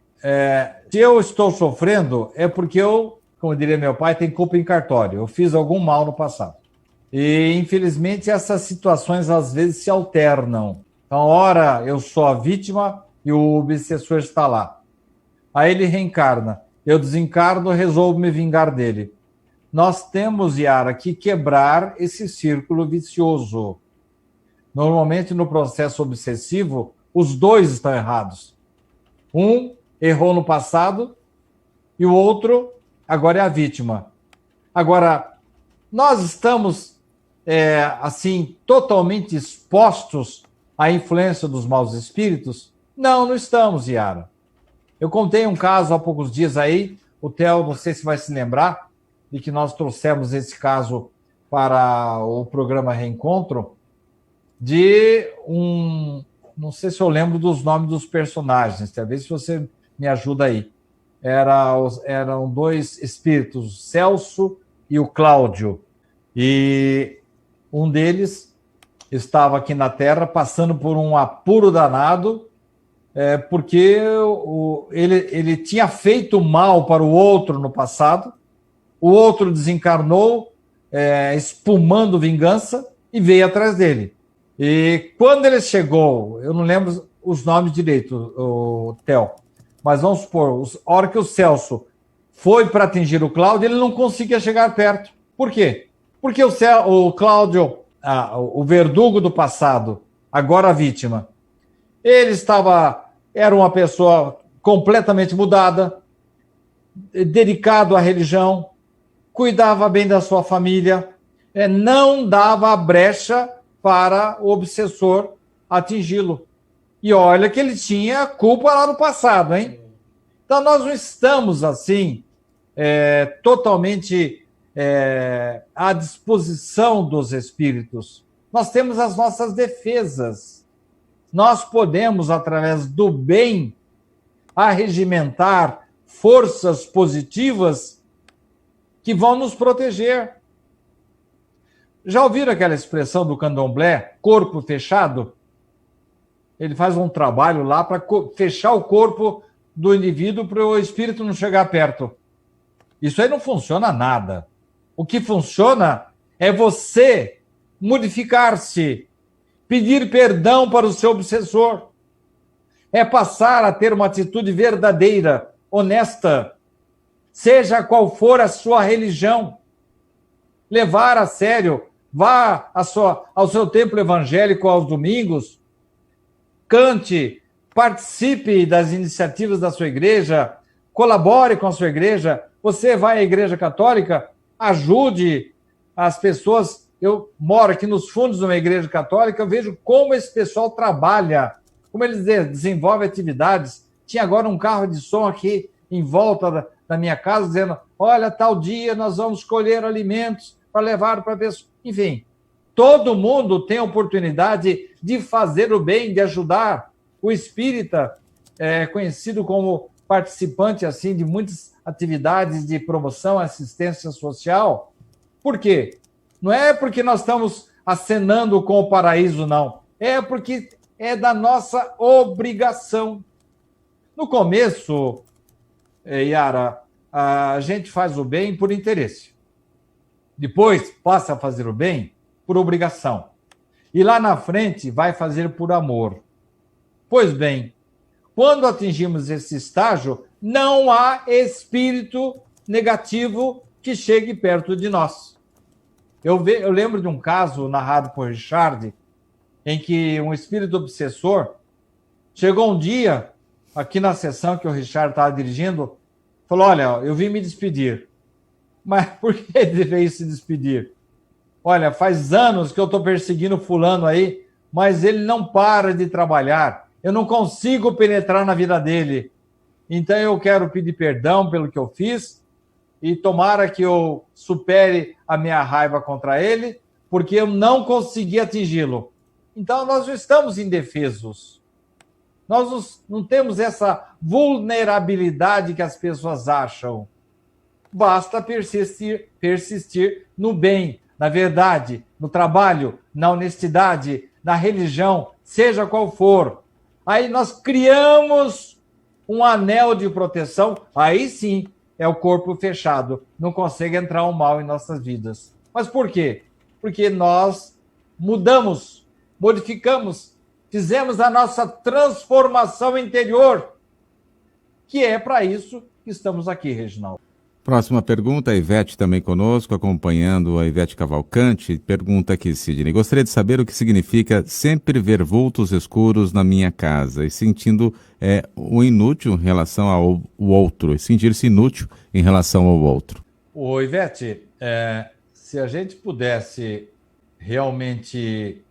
Speaker 4: se eu estou sofrendo, é porque eu, como diria meu pai, tenho culpa em cartório. Eu fiz algum mal no passado. E, infelizmente, essas situações às vezes se alternam. Então, ora eu sou a vítima e o obsessor está lá. Aí ele reencarna. Eu desencarno, resolvo me vingar dele. Nós temos, Yara, que quebrar esse círculo vicioso. Normalmente, no processo obsessivo, os dois estão errados. Um errou no passado e o outro agora é a vítima. Agora, nós estamos, assim, totalmente expostos à influência dos maus espíritos? Não, não estamos, Yara. Eu contei um caso há poucos dias aí, o Theo, não sei se vai se lembrar, de que nós trouxemos esse caso para o programa Reencontro, de não sei se eu lembro dos nomes dos personagens, talvez se você me ajuda aí. Eram dois espíritos, o Celso e o Cláudio, e um deles estava aqui na Terra passando por um apuro danado, porque ele tinha feito mal para o outro no passado, o outro desencarnou, espumando vingança, e veio atrás dele. E quando ele chegou, eu não lembro os nomes direito, o Theo, mas vamos supor, a hora que o Celso foi para atingir o Cláudio, ele não conseguia chegar perto. Por quê? Porque o Cláudio, o verdugo do passado, agora a vítima, ele era uma pessoa completamente mudada, dedicado à religião, cuidava bem da sua família, não dava brecha para o obsessor atingi-lo. E olha que ele tinha culpa lá no passado, hein? Então, nós não estamos, assim, totalmente à disposição dos espíritos. Nós temos as nossas defesas. Nós podemos, através do bem, arregimentar forças positivas que vão nos proteger. Já ouviram aquela expressão do candomblé, corpo fechado? Ele faz um trabalho lá para fechar o corpo do indivíduo para o espírito não chegar perto. Isso aí não funciona nada. O que funciona é você modificar-se, pedir perdão para o seu obsessor. É passar a ter uma atitude verdadeira, honesta, seja qual for a sua religião. Levar a sério, vá ao seu templo evangélico aos domingos, cante, participe das iniciativas da sua igreja, colabore com a sua igreja. Você vai à igreja católica, ajude as pessoas. Eu moro aqui nos fundos de uma igreja católica, eu vejo como esse pessoal trabalha, como eles desenvolvem atividades. Tinha agora um carro de som aqui em volta da minha casa, dizendo, olha, tal dia nós vamos colher alimentos para levar para a pessoa. Enfim, todo mundo tem a oportunidade de fazer o bem, de ajudar. O espírita é conhecido como participante assim, de muitas atividades de promoção e assistência social. Por quê? Não é porque nós estamos acenando com o paraíso, não. É porque é da nossa obrigação. No começo, Yara, a gente faz o bem por interesse. Depois passa a fazer o bem por obrigação. E lá na frente vai fazer por amor. Pois bem, quando atingimos esse estágio, não há espírito negativo que chegue perto de nós. Eu lembro de um caso narrado por Richard, em que um espírito obsessor chegou um dia, aqui na sessão que o Richard estava dirigindo, falou, olha, eu vim me despedir. Mas por que ele veio se despedir? Olha, faz anos que eu estou perseguindo fulano aí, mas ele não para de trabalhar. Eu não consigo penetrar na vida dele. Então eu quero pedir perdão pelo que eu fiz e tomara que eu supere a minha raiva contra ele, porque eu não consegui atingi-lo. Então nós não estamos indefesos. Nós não temos essa vulnerabilidade que as pessoas acham. Basta persistir no bem, na verdade, no trabalho, na honestidade, na religião, seja qual for. Aí nós criamos um anel de proteção, aí sim é o corpo fechado, não consegue entrar o mal em nossas vidas. Mas por quê? Porque nós mudamos, modificamos, fizemos a nossa transformação interior, que é para isso que estamos aqui, Reginaldo.
Speaker 1: Próxima pergunta, a Ivete também conosco, acompanhando a Ivete Cavalcante. Pergunta aqui, Sidney. Gostaria de saber o que significa sempre ver vultos escuros na minha casa e sentindo o inútil em relação ao outro, e sentir-se inútil em relação ao outro.
Speaker 4: Ô, Ivete, se a gente pudesse realmente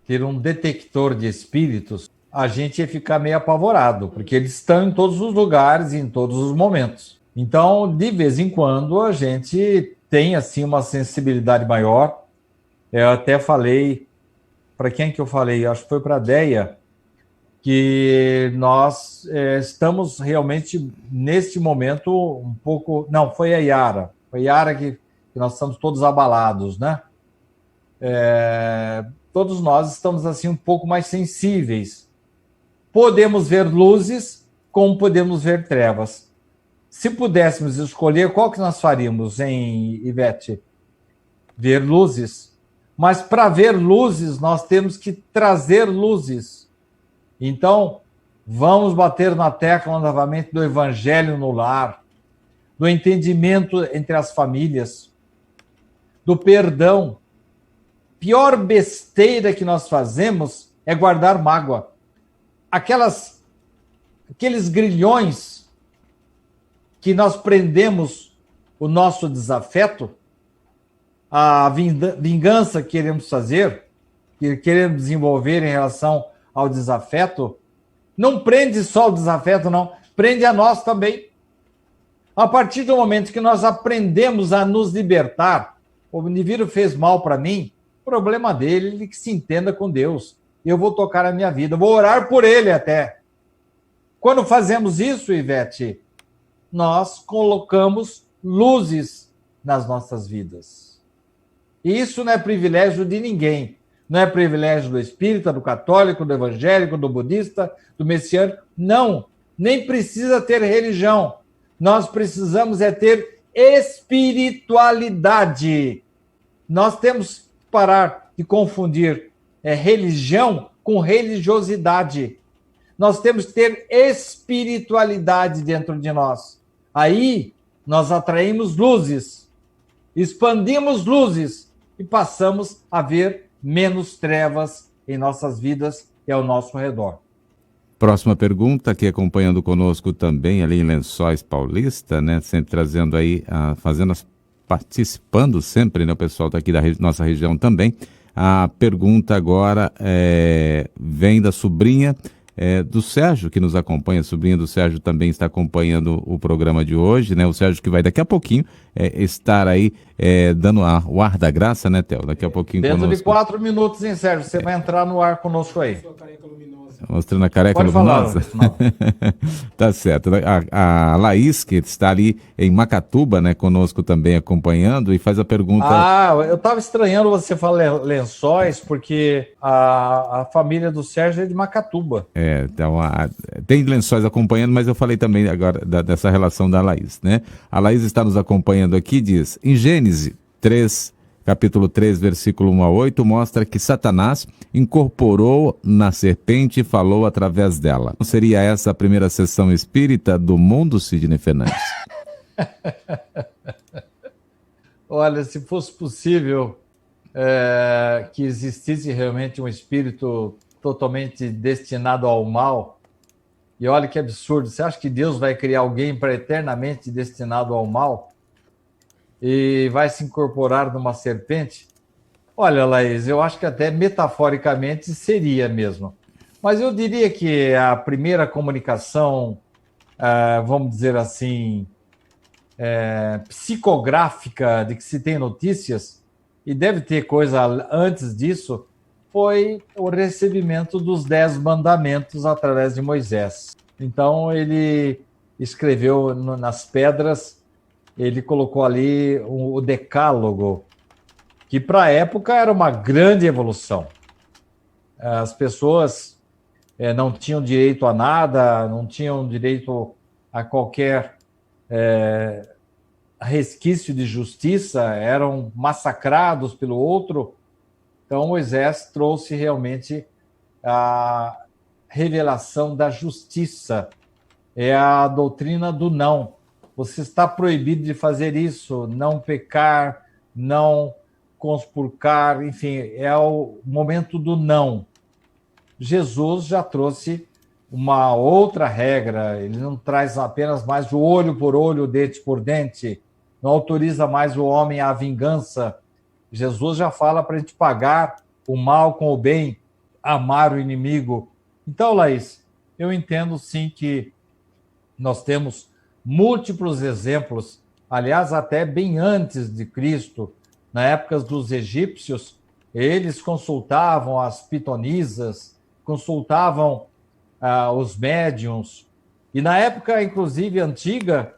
Speaker 4: ter um detector de espíritos, a gente ia ficar meio apavorado, porque eles estão em todos os lugares e em todos os momentos. Então, de vez em quando, a gente tem, assim, uma sensibilidade maior. Eu até falei, para quem que eu falei? Acho que foi para a Deia, que nós estamos realmente, neste momento, um pouco... Não, foi a Yara. Foi a Yara que nós estamos todos abalados, né? Todos nós estamos, assim, um pouco mais sensíveis. Podemos ver luzes, como podemos ver trevas. Se pudéssemos escolher, qual que nós faríamos, hein, Ivete? Ver luzes. Mas para ver luzes, nós temos que trazer luzes. Então, vamos bater na tecla novamente do evangelho no lar, do entendimento entre as famílias, do perdão. Pior besteira que nós fazemos é guardar mágoa. Aqueles grilhões que nós prendemos o nosso desafeto, a vingança que queremos fazer, que queremos desenvolver em relação ao desafeto, não prende só o desafeto, não, prende a nós também. A partir do momento que nós aprendemos a nos libertar, o indivíduo fez mal para mim, problema dele, ele que se entenda com Deus. Eu vou tocar a minha vida, vou orar por ele até. Quando fazemos isso, Ivete, nós colocamos luzes nas nossas vidas. E isso não é privilégio de ninguém. Não é privilégio do espírita, do católico, do evangélico, do budista, do messiânico. Não, nem precisa ter religião. Nós precisamos ter espiritualidade. Nós temos que parar de confundir religião com religiosidade. Nós temos que ter espiritualidade dentro de nós. Aí nós atraímos luzes, expandimos luzes e passamos a ver menos trevas em nossas vidas e ao nosso redor.
Speaker 1: Próxima pergunta, aqui acompanhando conosco também, ali em Lençóis Paulista, né? Sempre trazendo aí, participando sempre, né? O pessoal daqui da nossa região também. A pergunta agora vem da sobrinha do Sérgio, que nos acompanha. A sobrinha do Sérgio também está acompanhando o programa de hoje, né? O Sérgio que vai daqui a pouquinho estar aí dando o ar da graça, né, Theo? Daqui a pouquinho
Speaker 4: dentro
Speaker 1: conosco.
Speaker 4: De 4 minutos, hein, Sérgio? Você vai entrar no ar conosco aí.
Speaker 1: Mostrando a careca luminosa? Tá certo. A Laís, que está ali em Macatuba, né, conosco também acompanhando, e faz a pergunta...
Speaker 4: Eu estava estranhando você falar Lençóis, porque a família do Sérgio é de Macatuba.
Speaker 1: Então, tem Lençóis acompanhando, mas eu falei também agora dessa relação da Laís, né? A Laís está nos acompanhando aqui, diz, em Gênesis 3, capítulo 3, versículo 1 a 8, mostra que Satanás incorporou na serpente e falou através dela. Não seria essa a primeira sessão espírita do mundo, Sidney Fernandes?
Speaker 4: Olha, se fosse possível que existisse realmente um espírito totalmente destinado ao mal, e olha que absurdo, você acha que Deus vai criar alguém para eternamente destinado ao mal? E vai se incorporar numa serpente? Olha, Laís, eu acho que até metaforicamente seria mesmo. Mas eu diria que a primeira comunicação, vamos dizer assim, psicográfica de que se tem notícias, e deve ter coisa antes disso, foi o recebimento dos 10 mandamentos através de Moisés. Então, ele escreveu nas pedras, ele colocou ali o decálogo, que para a época era uma grande evolução. As pessoas não tinham direito a nada, não tinham direito a qualquer resquício de justiça, eram massacrados pelo outro. Então, Moisés trouxe realmente a revelação da justiça, é a doutrina do não. Você está proibido de fazer isso, não pecar, não conspurcar, enfim, é o momento do não. Jesus já trouxe uma outra regra, ele não traz apenas mais o olho por olho, dente por dente, não autoriza mais o homem à vingança. Jesus já fala para a gente pagar o mal com o bem, amar o inimigo. Então, Laís, eu entendo sim que nós temos múltiplos exemplos, aliás, até bem antes de Cristo, na época dos egípcios, eles consultavam as pitonisas, consultavam os médiuns, e na época, inclusive, antiga,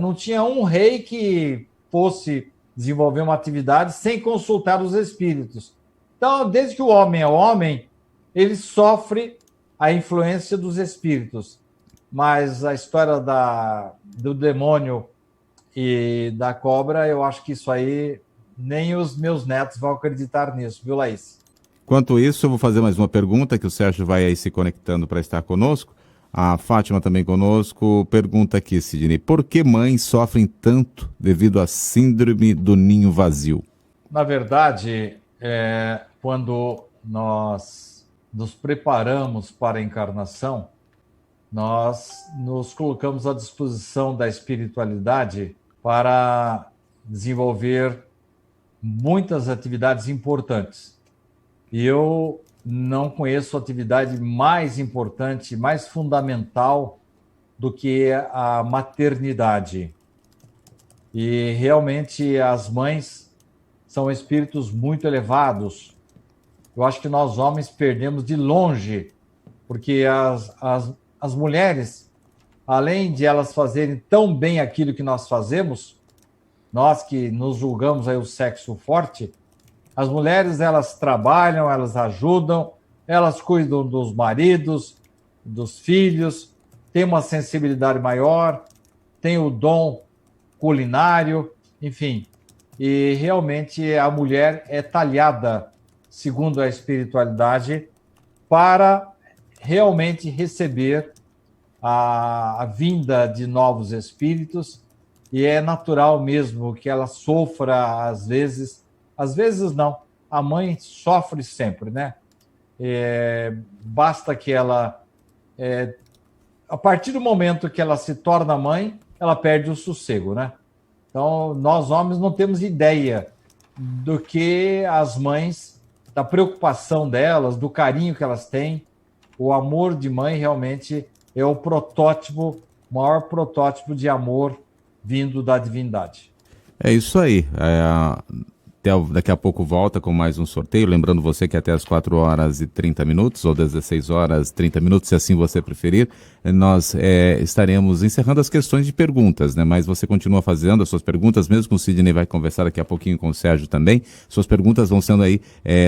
Speaker 4: não tinha um rei que fosse desenvolver uma atividade sem consultar os espíritos. Então, desde que o homem é homem, ele sofre a influência dos espíritos. Mas a história do demônio e da cobra, eu acho que isso aí, nem os meus netos vão acreditar nisso, viu, Laís?
Speaker 1: Enquanto isso, eu vou fazer mais uma pergunta, que o Sérgio vai aí se conectando para estar conosco. A Fátima também conosco. Pergunta aqui, Sidney, por que mães sofrem tanto devido à síndrome do ninho vazio?
Speaker 4: Na verdade, quando nós nos preparamos para a encarnação, nós nos colocamos à disposição da espiritualidade para desenvolver muitas atividades importantes. E eu não conheço atividade mais importante, mais fundamental do que a maternidade. E realmente as mães são espíritos muito elevados. Eu acho que nós homens perdemos de longe, porque as mulheres, além de elas fazerem tão bem aquilo que nós fazemos, nós que nos julgamos aí o sexo forte, as mulheres, elas trabalham, elas ajudam, elas cuidam dos maridos, dos filhos, têm uma sensibilidade maior, têm o dom culinário, enfim. E realmente a mulher é talhada, segundo a espiritualidade, para realmente receber a vinda de novos espíritos, e é natural mesmo que ela sofra às vezes não, a mãe sofre sempre, né? Basta que ela, a partir do momento que ela se torna mãe, ela perde o sossego, né? Então, nós homens não temos ideia do que as mães, da preocupação delas, do carinho que elas têm. O amor de mãe realmente é o protótipo, o maior protótipo de amor vindo da divindade.
Speaker 1: É isso aí. Daqui a pouco volta com mais um sorteio, lembrando você que até as 4h30 ou 16h30, se assim você preferir, nós estaremos encerrando as questões de perguntas, né? Mas você continua fazendo as suas perguntas, mesmo com o Sidney vai conversar daqui a pouquinho com o Sérgio também. Suas perguntas vão sendo aí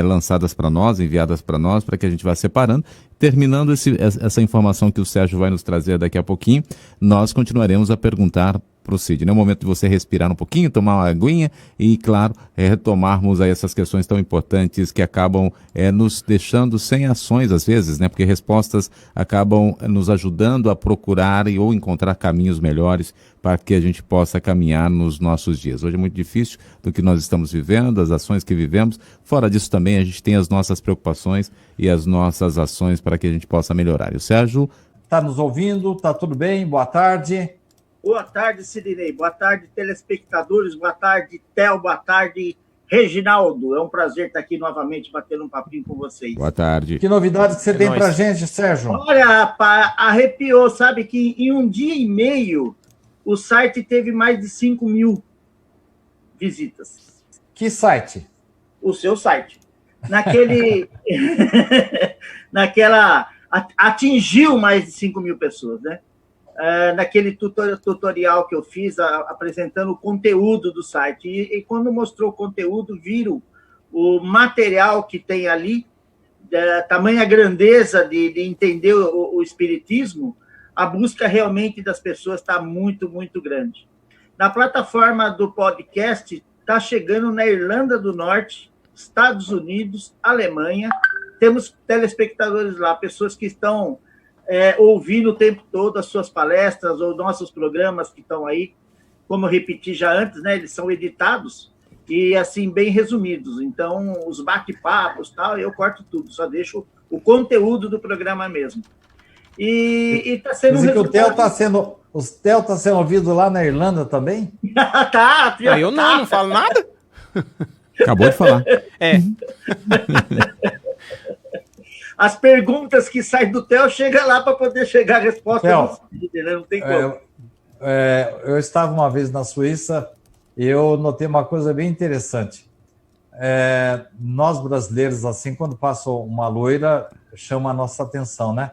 Speaker 1: lançadas para nós, enviadas para nós, para que a gente vá separando. Terminando essa informação que o Sérgio vai nos trazer daqui a pouquinho, nós continuaremos a perguntar para o Sidney. É o momento de você respirar um pouquinho, tomar uma aguinha e, claro, retomarmos aí essas questões tão importantes que acabam nos deixando sem ações às vezes, né? Porque respostas acabam nos ajudando a procurar ou encontrar caminhos melhores para que a gente possa caminhar nos nossos dias. Hoje é muito difícil do que nós estamos vivendo, as ações que vivemos. Fora disso também a gente tem as nossas preocupações e as nossas ações para que a gente possa melhorar. E o Sérgio?
Speaker 4: Está nos ouvindo? Está tudo bem? Boa tarde.
Speaker 6: Boa tarde, Sidney. Boa tarde, telespectadores. Boa tarde, Theo. Boa tarde, Reginaldo, é um prazer estar aqui novamente batendo um papinho com vocês.
Speaker 1: Boa tarde.
Speaker 4: Que novidade que você tem pra gente, Sérgio?
Speaker 6: Olha, rapaz, arrepiou, sabe que em um dia e meio o site teve mais de 5.000 visitas.
Speaker 4: Que site?
Speaker 6: O seu site. Atingiu mais de 5.000 pessoas, né? Naquele tutorial que eu fiz, apresentando o conteúdo do site. E quando mostrou o conteúdo, viram o material que tem ali, tamanha grandeza de entender o espiritismo, a busca realmente das pessoas está muito, muito grande. Na plataforma do podcast, está chegando na Irlanda do Norte, Estados Unidos, Alemanha. Temos telespectadores lá, pessoas que estão ouvindo o tempo todo as suas palestras ou nossos programas que estão aí. Como eu repeti já antes, né, eles são editados e, assim, bem resumidos. Então, os bate-papos, tal, eu corto tudo, só deixo o conteúdo do programa mesmo. E está sendo...
Speaker 4: Dizem que o Theo está sendo ouvido lá na Irlanda também?
Speaker 6: Tá.
Speaker 5: Eu não falo nada.
Speaker 1: Acabou de falar.
Speaker 6: As perguntas que saem do Theo chegam lá para poder chegar a resposta.
Speaker 4: Theo,
Speaker 6: não tem como.
Speaker 4: Eu estava uma vez na Suíça e eu notei uma coisa bem interessante. Nós brasileiros, assim, quando passa uma loira, chama a nossa atenção, né?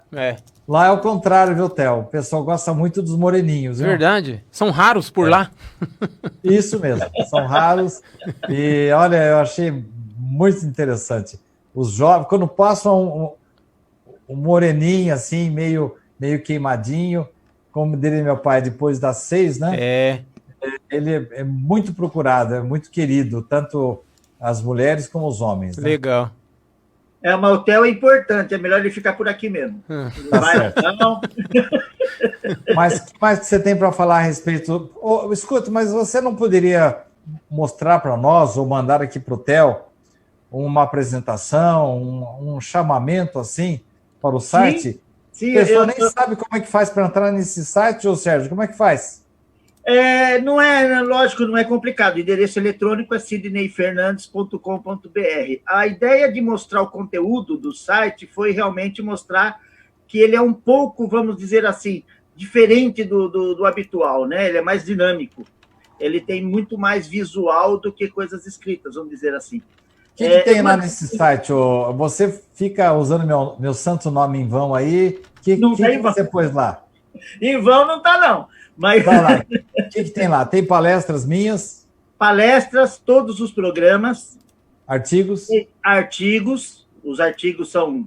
Speaker 4: Lá é o contrário, viu, Theo? O pessoal gosta muito dos moreninhos. Viu?
Speaker 5: Verdade. São raros por lá.
Speaker 4: Isso mesmo, são raros. E, olha, eu achei muito interessante. Os jovens, quando passam um moreninho, assim, meio queimadinho, como diria meu pai, depois das 6, né? Ele é muito procurado, é muito querido, tanto as mulheres como os homens. Né?
Speaker 5: Legal.
Speaker 6: Mas o Theo é importante, é melhor ele ficar por aqui mesmo.
Speaker 4: Tá certo. Mas o que mais que você tem para falar a respeito? Escuta, mas você não poderia mostrar para nós, ou mandar aqui para o Theo, uma apresentação, um chamamento assim para o site?
Speaker 6: Sim,
Speaker 4: a pessoa nem sabe como é que faz para entrar nesse site, ô Sérgio, como é que faz?
Speaker 6: Lógico, não é complicado. O endereço eletrônico é sidneyfernandes.com.br. A ideia de mostrar o conteúdo do site foi realmente mostrar que ele é um pouco, vamos dizer assim, diferente do habitual, né? Ele é mais dinâmico. Ele tem muito mais visual do que coisas escritas, vamos dizer assim.
Speaker 4: O que tem lá nesse site? Você fica usando meu santo nome em vão aí? O que você pôs lá?
Speaker 6: Em vão não está, não. Mas...
Speaker 4: Vai lá. O que tem lá? Tem palestras minhas?
Speaker 6: Palestras, todos os programas.
Speaker 4: Artigos?
Speaker 6: Artigos. Os artigos são,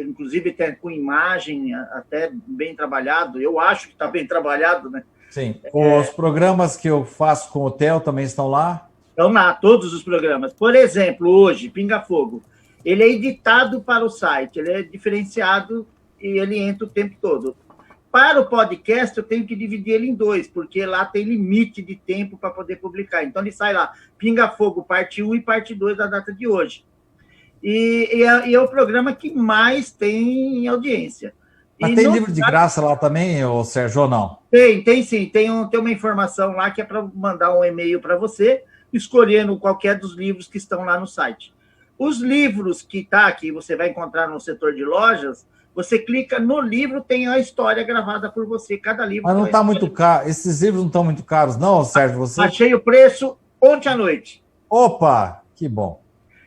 Speaker 6: inclusive, com imagem até bem trabalhado. Eu acho que está bem trabalhado, né?
Speaker 4: Sim. Os programas que eu faço com o Theo também estão lá?
Speaker 6: Estão lá, todos os programas. Por exemplo, hoje, Pinga Fogo, ele é editado para o site, ele é diferenciado e ele entra o tempo todo. Para o podcast, eu tenho que dividir ele em 2, porque lá tem limite de tempo para poder publicar. Então, ele sai lá, Pinga Fogo, parte 1 e parte 2 da data de hoje. E é o programa que mais tem audiência.
Speaker 4: Mas tem livro de graça lá também, Sérgio, ou não?
Speaker 6: Tem sim. Tem uma informação lá que é para mandar um e-mail para você, escolhendo qualquer dos livros que estão lá no site. Os livros que você vai encontrar no setor de lojas, você clica no livro, tem a história gravada por você, cada livro.
Speaker 4: Mas não está muito caro, esses livros não estão muito caros, não, Sérgio?
Speaker 6: Achei o preço ontem à noite.
Speaker 4: Opa, que bom.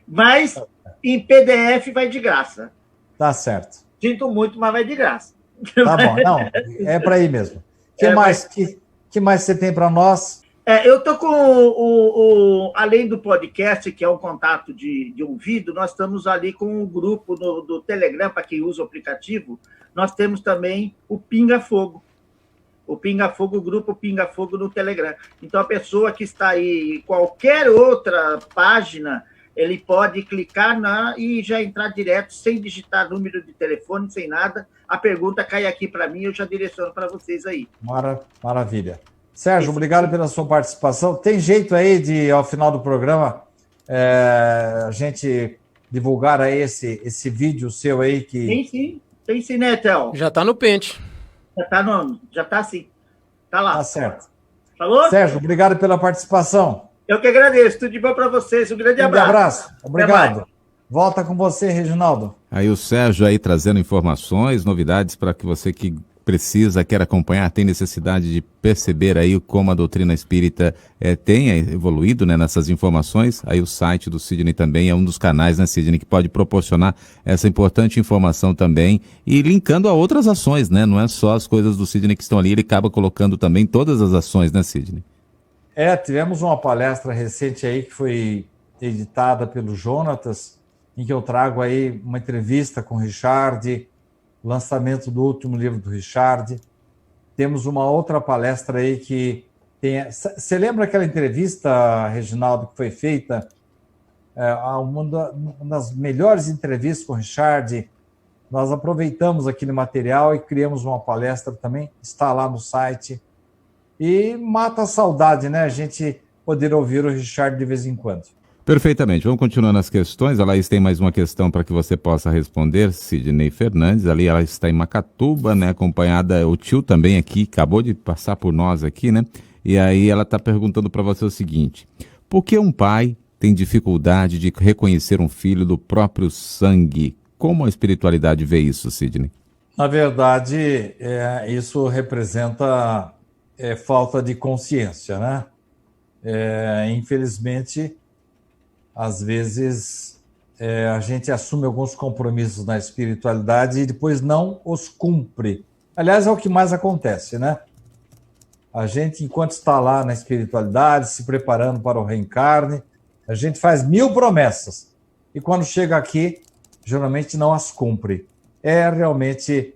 Speaker 6: Mas em PDF vai de graça.
Speaker 4: Tá certo.
Speaker 6: Sinto muito, mas vai de graça.
Speaker 4: Tá bom, não, é para ir mesmo. Que mais você tem para nós?
Speaker 6: Eu estou com além do podcast, que é um contato de ouvido, nós estamos ali com um grupo do Telegram, para quem usa o aplicativo, nós temos também o Pinga Fogo. O Pinga Fogo, o grupo Pinga Fogo no Telegram. Então, a pessoa que está aí em qualquer outra página, ele pode clicar e já entrar direto, sem digitar número de telefone, sem nada. A pergunta cai aqui para mim, eu já direciono para vocês aí.
Speaker 4: Maravilha. Sérgio, obrigado pela sua participação. Tem jeito aí de, ao final do programa, a gente divulgar aí esse vídeo seu aí que...
Speaker 6: Tem sim, né, Theo?
Speaker 5: Já está no pente.
Speaker 6: Já está sim. Está lá.
Speaker 4: Tá certo.
Speaker 6: Falou?
Speaker 4: Sérgio, obrigado pela participação.
Speaker 6: Eu que agradeço. Tudo de bom para vocês. Um grande abraço.
Speaker 4: Obrigado. Volta com você, Reginaldo.
Speaker 1: Aí o Sérgio aí trazendo informações, novidades para que você que precisa, quer acompanhar, tem necessidade de perceber aí como a doutrina espírita tem evoluído, né, nessas informações. Aí o site do Sidney também é um dos canais, né, Sidney, que pode proporcionar essa importante informação também e linkando a outras ações, né? Não é só as coisas do Sidney que estão ali, ele acaba colocando também todas as ações, né, Sidney?
Speaker 4: Tivemos uma palestra recente aí que foi editada pelo Jonatas, em que eu trago aí uma entrevista com o Richard, lançamento do último livro do Richard. Temos uma outra palestra aí que tem... Você lembra aquela entrevista, Reginaldo, que foi feita? Uma das melhores entrevistas com o Richard. Nós aproveitamos aquele material e criamos uma palestra também, está lá no site. E mata a saudade, né? A gente poder ouvir o Richard de vez em quando.
Speaker 1: Perfeitamente. Vamos continuar nas questões. A Laís tem mais uma questão para que você possa responder. Sidney Fernandes, ali ela está em Macatuba, né? Acompanhada, o tio também aqui, acabou de passar por nós aqui, né? E aí ela está perguntando para você o seguinte: por que um pai tem dificuldade de reconhecer um filho do próprio sangue? Como a espiritualidade vê isso, Sidney?
Speaker 4: Na verdade, isso representa falta de consciência, né? Infelizmente, às vezes, a gente assume alguns compromissos na espiritualidade e depois não os cumpre. Aliás, é o que mais acontece, né? A gente, enquanto está lá na espiritualidade, se preparando para o reencarne, a gente faz 1000 promessas. E quando chega aqui, geralmente não as cumpre. Realmente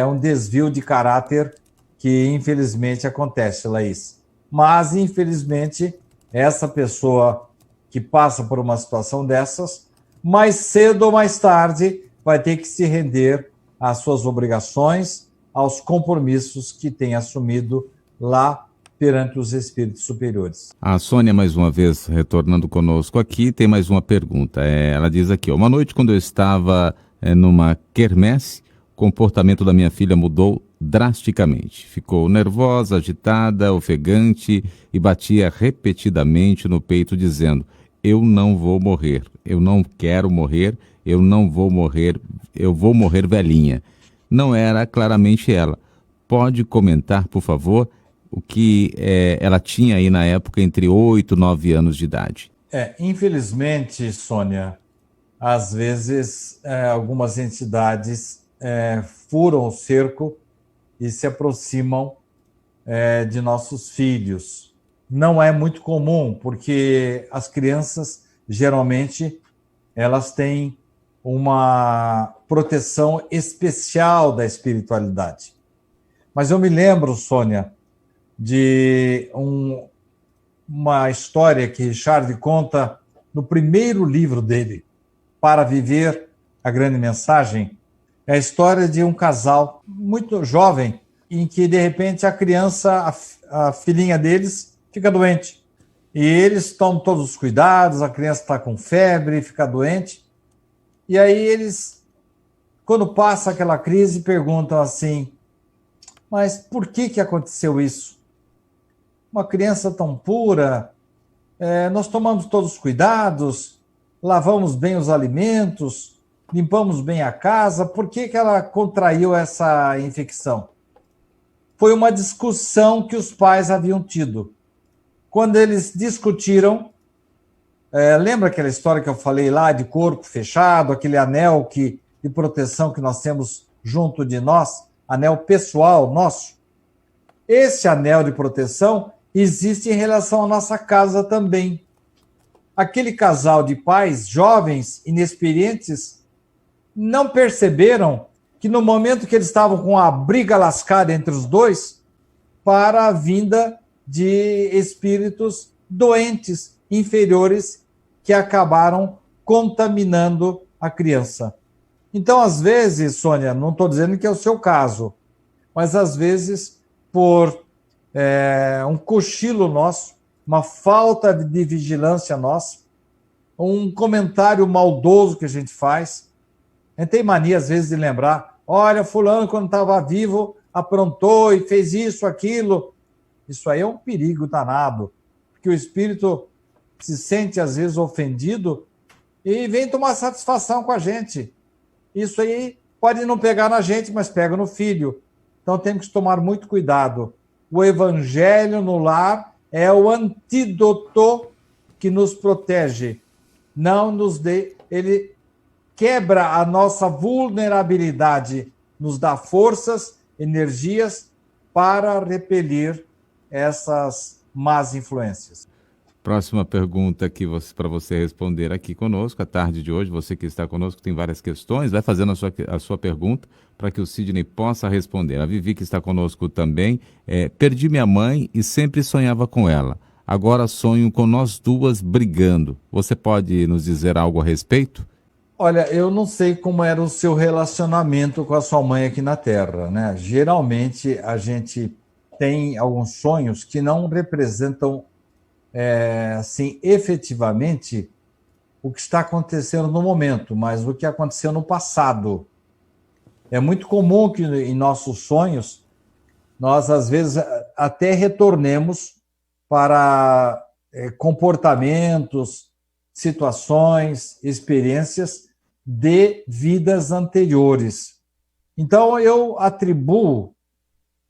Speaker 4: um desvio de caráter que, infelizmente, acontece, Laís. Mas, infelizmente, essa pessoa que passa por uma situação dessas, mais cedo ou mais tarde, vai ter que se render às suas obrigações, aos compromissos que tem assumido lá perante os espíritos superiores.
Speaker 1: A Sônia, mais uma vez, retornando conosco aqui, tem mais uma pergunta. Ela diz aqui: uma noite, quando eu estava numa quermesse, o comportamento da minha filha mudou drasticamente. Ficou nervosa, agitada, ofegante e batia repetidamente no peito, dizendo: eu não vou morrer, eu não quero morrer, eu não vou morrer, eu vou morrer velhinha. Não era claramente ela. Pode comentar, por favor, o que ela tinha aí na época entre 8 e 9 anos de idade?
Speaker 4: Infelizmente, Sônia, às vezes algumas entidades furam o cerco e se aproximam de nossos filhos. Não é muito comum, porque as crianças, geralmente, elas têm uma proteção especial da espiritualidade. Mas eu me lembro, Sônia, de uma história que Richard conta no primeiro livro dele, Para Viver a Grande Mensagem. É a história de um casal muito jovem, em que, de repente, a criança, a filhinha deles, fica doente. E eles tomam todos os cuidados, a criança está com febre, fica doente. E aí eles, quando passa aquela crise, perguntam assim: mas por que aconteceu isso? Uma criança tão pura, nós tomamos todos os cuidados, lavamos bem os alimentos, limpamos bem a casa, por que ela contraiu essa infecção? Foi uma discussão que os pais haviam tido. Quando eles discutiram, lembra aquela história que eu falei lá de corpo fechado, aquele anel de proteção que nós temos junto de nós, anel pessoal nosso? Esse anel de proteção existe em relação à nossa casa também. Aquele casal de pais jovens, inexperientes, não perceberam que no momento que eles estavam com a briga lascada entre os dois, para a vinda de espíritos doentes, inferiores, que acabaram contaminando a criança. Então, às vezes, Sônia, não estou dizendo que é o seu caso, mas às vezes, por um cochilo nosso, uma falta de vigilância nossa, um comentário maldoso que a gente faz, a gente tem mania, às vezes, de lembrar: olha, fulano, quando estava vivo, aprontou e fez isso, aquilo. Isso aí é um perigo danado, porque o espírito se sente às vezes ofendido e vem tomar satisfação com a gente. Isso aí pode não pegar na gente, mas pega no filho. Então temos que tomar muito cuidado. O evangelho no lar é o antídoto que nos protege. Não nos dê, ele quebra a nossa vulnerabilidade, nos dá forças, energias para repelir essas más influências.
Speaker 1: Próxima pergunta aqui para você responder aqui conosco, a tarde de hoje. Você que está conosco tem várias questões, vai fazendo a sua pergunta para que o Sidney possa responder. A Vivi, que está conosco também, perdi minha mãe e sempre sonhava com ela. Agora sonho com nós duas brigando. Você pode nos dizer algo a respeito?
Speaker 4: Olha, eu não sei como era o seu relacionamento com a sua mãe aqui na Terra, né? Geralmente a gente tem alguns sonhos que não representam assim, efetivamente o que está acontecendo no momento, mas o que aconteceu no passado. É muito comum que em nossos sonhos nós, às vezes, até retornemos para comportamentos, situações, experiências de vidas anteriores. Então, eu atribuo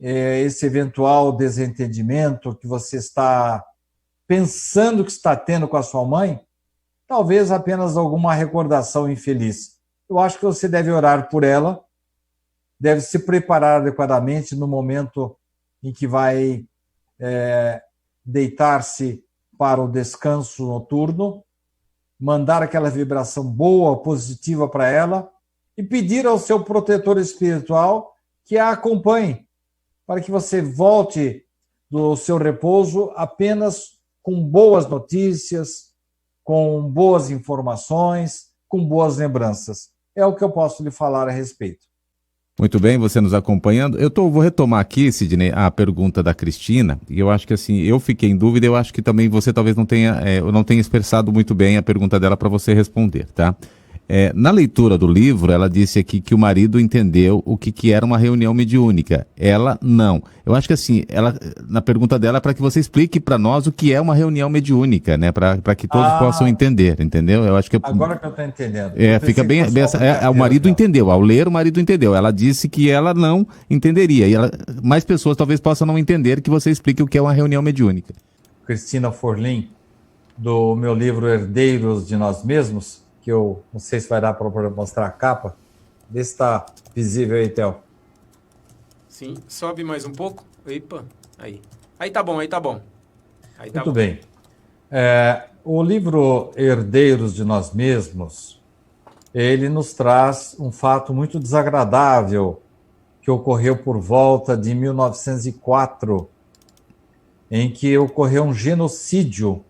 Speaker 4: esse eventual desentendimento que você está pensando que está tendo com a sua mãe, talvez apenas alguma recordação infeliz. Eu acho que você deve orar por ela, deve se preparar adequadamente no momento em que vai deitar-se para o descanso noturno, mandar aquela vibração boa, positiva para ela e pedir ao seu protetor espiritual que a acompanhe, para que você volte do seu repouso apenas com boas notícias, com boas informações, com boas lembranças. É o que eu posso lhe falar a respeito.
Speaker 1: Muito bem, você nos acompanhando. Vou retomar aqui, Sidney, a pergunta da Cristina, e eu acho que assim, eu fiquei em dúvida, eu acho que também você talvez não tenha expressado muito bem a pergunta dela para você responder, tá? Na leitura do livro, ela disse aqui que o marido entendeu o que era uma reunião mediúnica. Ela não. Eu acho que assim, na pergunta dela é para que você explique para nós o que é uma reunião mediúnica, né? Para que todos possam entender, entendeu? Eu acho que
Speaker 4: agora que eu estou entendendo.
Speaker 1: Fica bem. O marido entendeu. Ao ler, o marido entendeu. Ela disse que ela não entenderia. E mais pessoas talvez possam não entender, que você explique o que é uma reunião mediúnica.
Speaker 4: Cristina Forlim, do meu livro Herdeiros de Nós Mesmos, que eu não sei se vai dar para mostrar a capa. Vê se está visível aí, Theo.
Speaker 5: Sim, sobe mais um pouco. Epa, aí. Aí tá bom, aí tá bom. Aí tá
Speaker 4: Muito
Speaker 5: bom.
Speaker 4: bem. O livro Herdeiros de Nós Mesmos, ele nos traz um fato muito desagradável que ocorreu por volta de 1904, em que ocorreu um genocídio.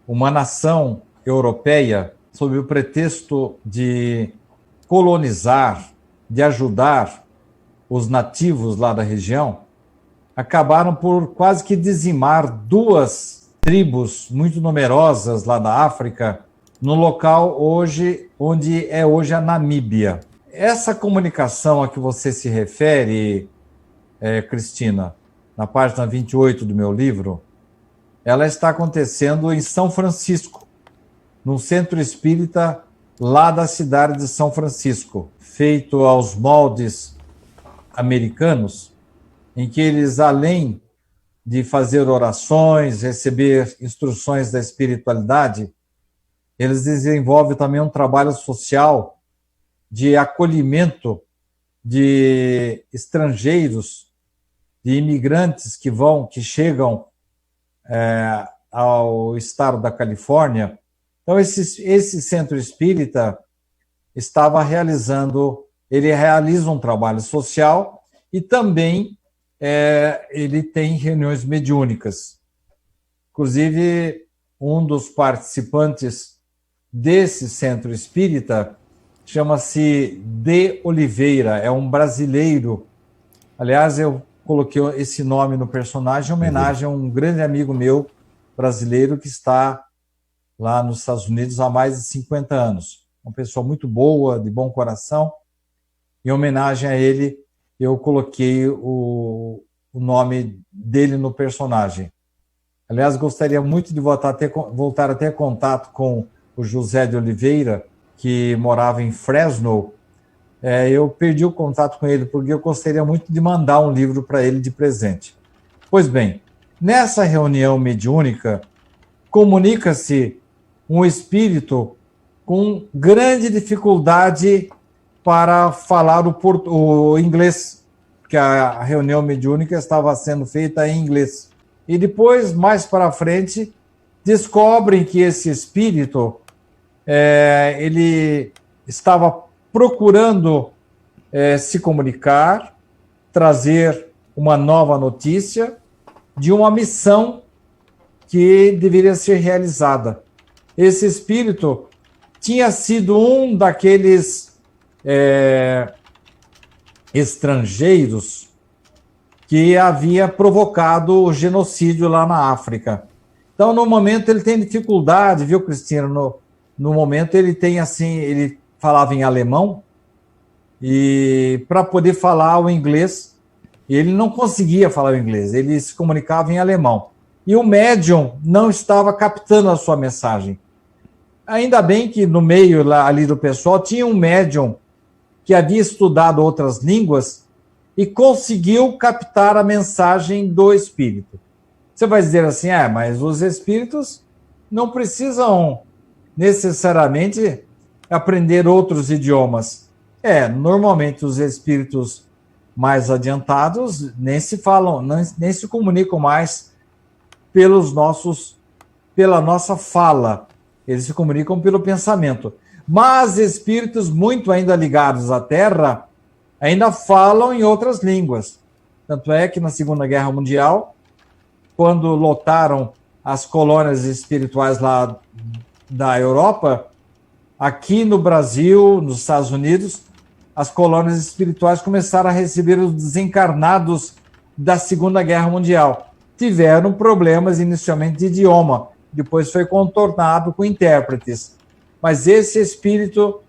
Speaker 4: Uma nação europeia, sob o pretexto de colonizar, de ajudar os nativos lá da região, acabaram por quase que dizimar duas tribos muito numerosas lá da África, no local onde é hoje a Namíbia. Essa comunicação a que você se refere, Cristina, na página 28 do meu livro, ela está acontecendo em São Francisco, num centro espírita lá da cidade de São Francisco, feito aos moldes americanos, em que eles, além de fazer orações, receber instruções da espiritualidade, eles desenvolvem também um trabalho social de acolhimento de estrangeiros, de imigrantes que chegam ao estado da Califórnia. Então, esse centro espírita ele realiza um trabalho social e também ele tem reuniões mediúnicas. Inclusive, um dos participantes desse centro espírita chama-se De Oliveira, é um brasileiro. Aliás, eu coloquei esse nome no personagem em homenagem a um grande amigo meu brasileiro que está lá nos Estados Unidos há mais de 50 anos. Uma pessoa muito boa, de bom coração. Em homenagem a ele, eu coloquei o nome dele no personagem. Aliás, gostaria muito de voltar a ter contato com o José de Oliveira, que morava em Fresno. Eu perdi o contato com ele porque eu gostaria muito de mandar um livro para ele de presente. Pois bem, nessa reunião mediúnica, comunica-se um espírito com grande dificuldade para falar o inglês, porque a reunião mediúnica estava sendo feita em inglês. E depois, mais para frente, descobrem que esse espírito ele estava procurando se comunicar, trazer uma nova notícia de uma missão que deveria ser realizada. Esse espírito tinha sido um daqueles estrangeiros que havia provocado o genocídio lá na África. Então, no momento, ele tem dificuldade, viu, Cristina? No momento, ele tem assim, ele falava em alemão, e para poder falar o inglês, ele não conseguia falar o inglês, ele se comunicava em alemão. E o médium não estava captando a sua mensagem. Ainda bem que no meio lá, ali do pessoal tinha um médium que havia estudado outras línguas e conseguiu captar a mensagem do espírito. Você vai dizer assim, mas os espíritos não precisam necessariamente aprender outros idiomas. Normalmente os espíritos mais adiantados nem se falam, nem se comunicam mais pela nossa fala. Eles se comunicam pelo pensamento. Mas espíritos muito ainda ligados à Terra ainda falam em outras línguas. Tanto é que na Segunda Guerra Mundial, quando lotaram as colônias espirituais lá da Europa, aqui no Brasil, nos Estados Unidos, as colônias espirituais começaram a receber os desencarnados da Segunda Guerra Mundial. Tiveram problemas inicialmente de idioma, depois foi contornado com intérpretes. Mas esse espírito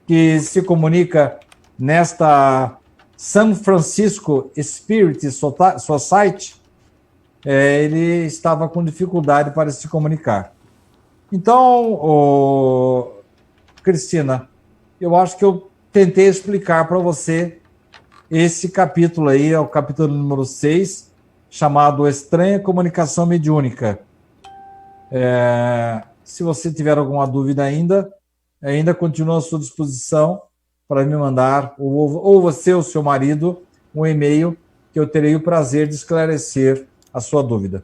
Speaker 4: que se comunica nesta San Francisco Spirit Society, ele estava com dificuldade para se comunicar. Então, Cristina, eu acho que eu tentei explicar para você esse capítulo aí, é o capítulo número 6, chamado Estranha Comunicação Mediúnica. Se você tiver alguma dúvida ainda continua à sua disposição para me mandar, ou você ou seu marido, um e-mail que eu terei o prazer de esclarecer a sua dúvida.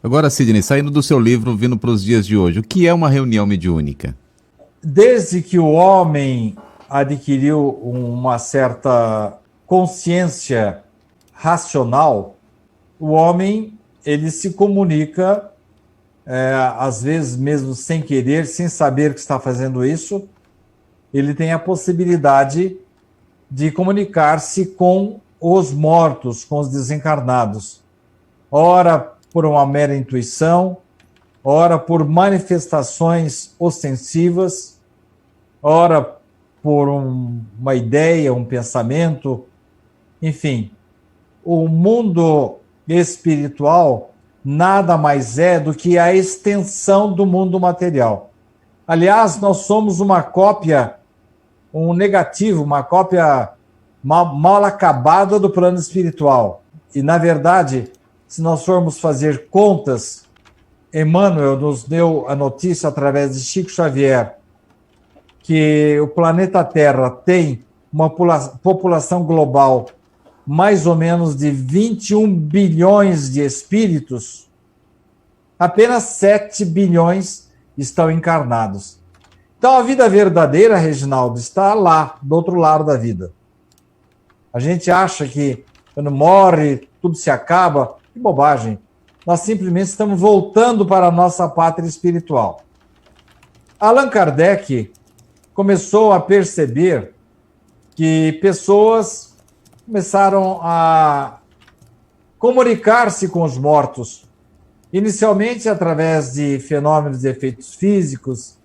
Speaker 1: Agora, Sidney, saindo do seu livro, vindo para os dias de hoje, o que é uma reunião mediúnica?
Speaker 4: Desde que o homem adquiriu uma certa consciência racional, o homem ele se comunica, às vezes mesmo sem querer, sem saber que está fazendo isso, ele tem a possibilidade de comunicar-se com os mortos, com os desencarnados. Ora por uma mera intuição, ora por manifestações ostensivas, ora por uma ideia, um pensamento, enfim. O mundo espiritual nada mais é do que a extensão do mundo material. Aliás, nós somos uma cópia, um negativo, uma cópia mal acabada do plano espiritual. E, na verdade, se nós formos fazer contas, Emmanuel nos deu a notícia através de Chico Xavier que o planeta Terra tem uma população global mais ou menos de 21 bilhões de espíritos, apenas 7 bilhões estão encarnados. Então, a vida verdadeira, Reginaldo, está lá, do outro lado da vida. A gente acha que quando morre, tudo se acaba. Que bobagem. Nós simplesmente estamos voltando para a nossa pátria espiritual. Allan Kardec começou a perceber que pessoas começaram a comunicar-se com os mortos, inicialmente através de fenômenos de efeitos físicos,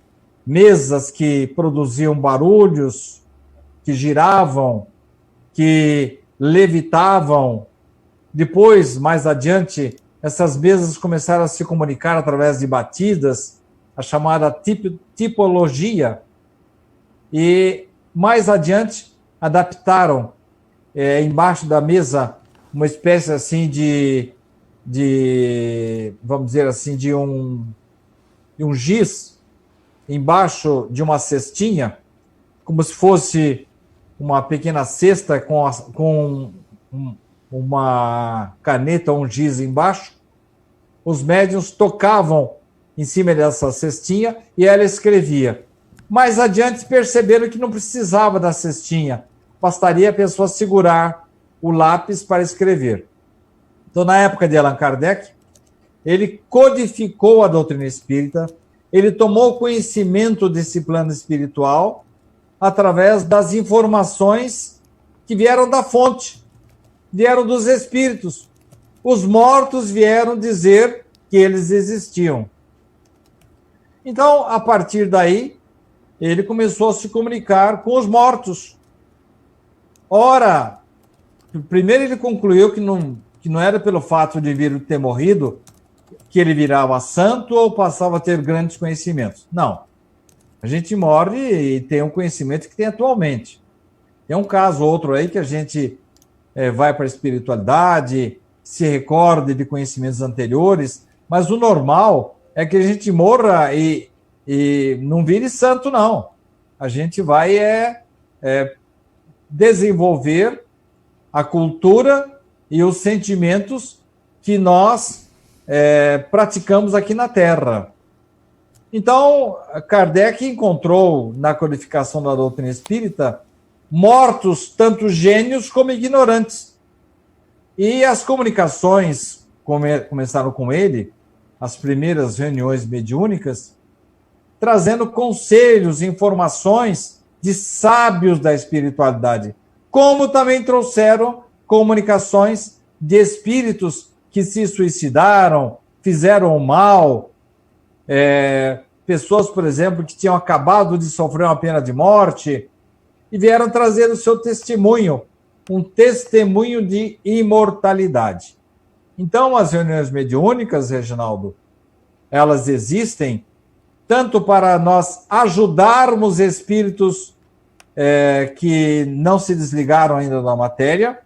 Speaker 4: mesas que produziam barulhos, que giravam, que levitavam. Depois, mais adiante, essas mesas começaram a se comunicar através de batidas, a chamada tipologia, e mais adiante adaptaram embaixo da mesa uma espécie assim de vamos dizer assim, de um giz embaixo de uma cestinha, como se fosse uma pequena cesta com uma caneta ou um giz embaixo. Os médiuns tocavam em cima dessa cestinha e ela escrevia. Mais adiante perceberam que não precisava da cestinha, bastaria a pessoa segurar o lápis para escrever. Então, na época de Allan Kardec, ele codificou a doutrina espírita, ele tomou conhecimento desse plano espiritual através das informações que vieram da fonte, vieram dos espíritos. Os mortos vieram dizer que eles existiam. Então, a partir daí, ele começou a se comunicar com os mortos. Ora, primeiro ele concluiu que não era pelo fato de vir ter morrido que ele virava santo ou passava a ter grandes conhecimentos. Não. A gente morre e tem um conhecimento que tem atualmente. Tem um caso ou outro aí que a gente vai para a espiritualidade, se recorde de conhecimentos anteriores, mas o normal é que a gente morra e não vire santo, não. A gente vai desenvolver a cultura e os sentimentos que nós praticamos aqui na Terra. Então, Kardec encontrou na codificação da doutrina espírita mortos tanto gênios como ignorantes. E as comunicações começaram com ele, as primeiras reuniões mediúnicas, trazendo conselhos, informações de sábios da espiritualidade, como também trouxeram comunicações de espíritos que se suicidaram, fizeram mal, pessoas, por exemplo, que tinham acabado de sofrer uma pena de morte e vieram trazer o seu testemunho, um testemunho de imortalidade. Então, as reuniões mediúnicas, Reginaldo, elas existem tanto para nós ajudarmos espíritos que não se desligaram ainda da matéria,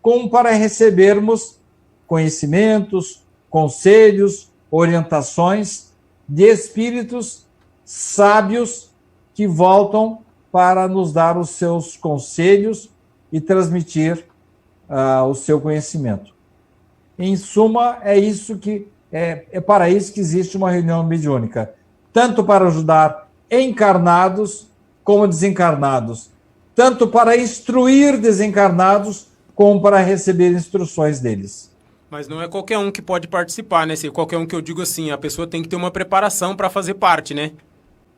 Speaker 4: como para recebermos conhecimentos, conselhos, orientações de espíritos sábios que voltam para nos dar os seus conselhos e transmitir o seu conhecimento. Em suma, é para isso que existe uma reunião mediúnica, tanto para ajudar encarnados como desencarnados, tanto para instruir desencarnados como para receber instruções deles.
Speaker 5: Mas não é qualquer um que pode participar, né? Se qualquer um que eu digo assim, a pessoa tem que ter uma preparação para fazer parte, né?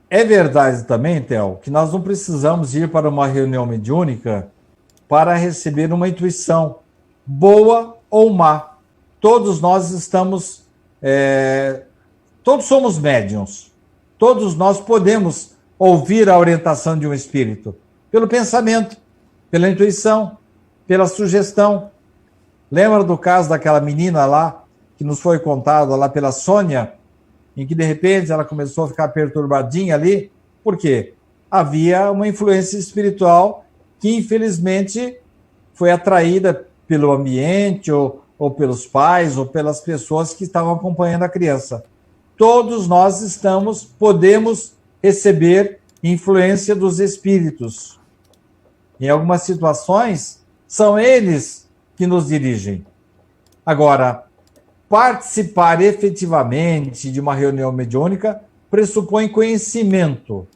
Speaker 4: É verdade também, Theo, que nós não precisamos ir para uma reunião mediúnica para receber uma intuição, boa ou má. Todos nós estamos... todos somos médiuns. Todos nós podemos ouvir a orientação de um espírito pelo pensamento, pela intuição, pela sugestão. Lembra do caso daquela menina lá, que nos foi contado lá pela Sônia, em que de repente ela começou a ficar perturbadinha ali? Por quê? Havia uma influência espiritual que infelizmente foi atraída pelo ambiente ou pelos pais ou pelas pessoas que estavam acompanhando a criança. Todos nós podemos receber influência dos espíritos. Em algumas situações, são eles que nos dirigem. Agora, participar efetivamente de uma reunião mediúnica pressupõe conhecimento.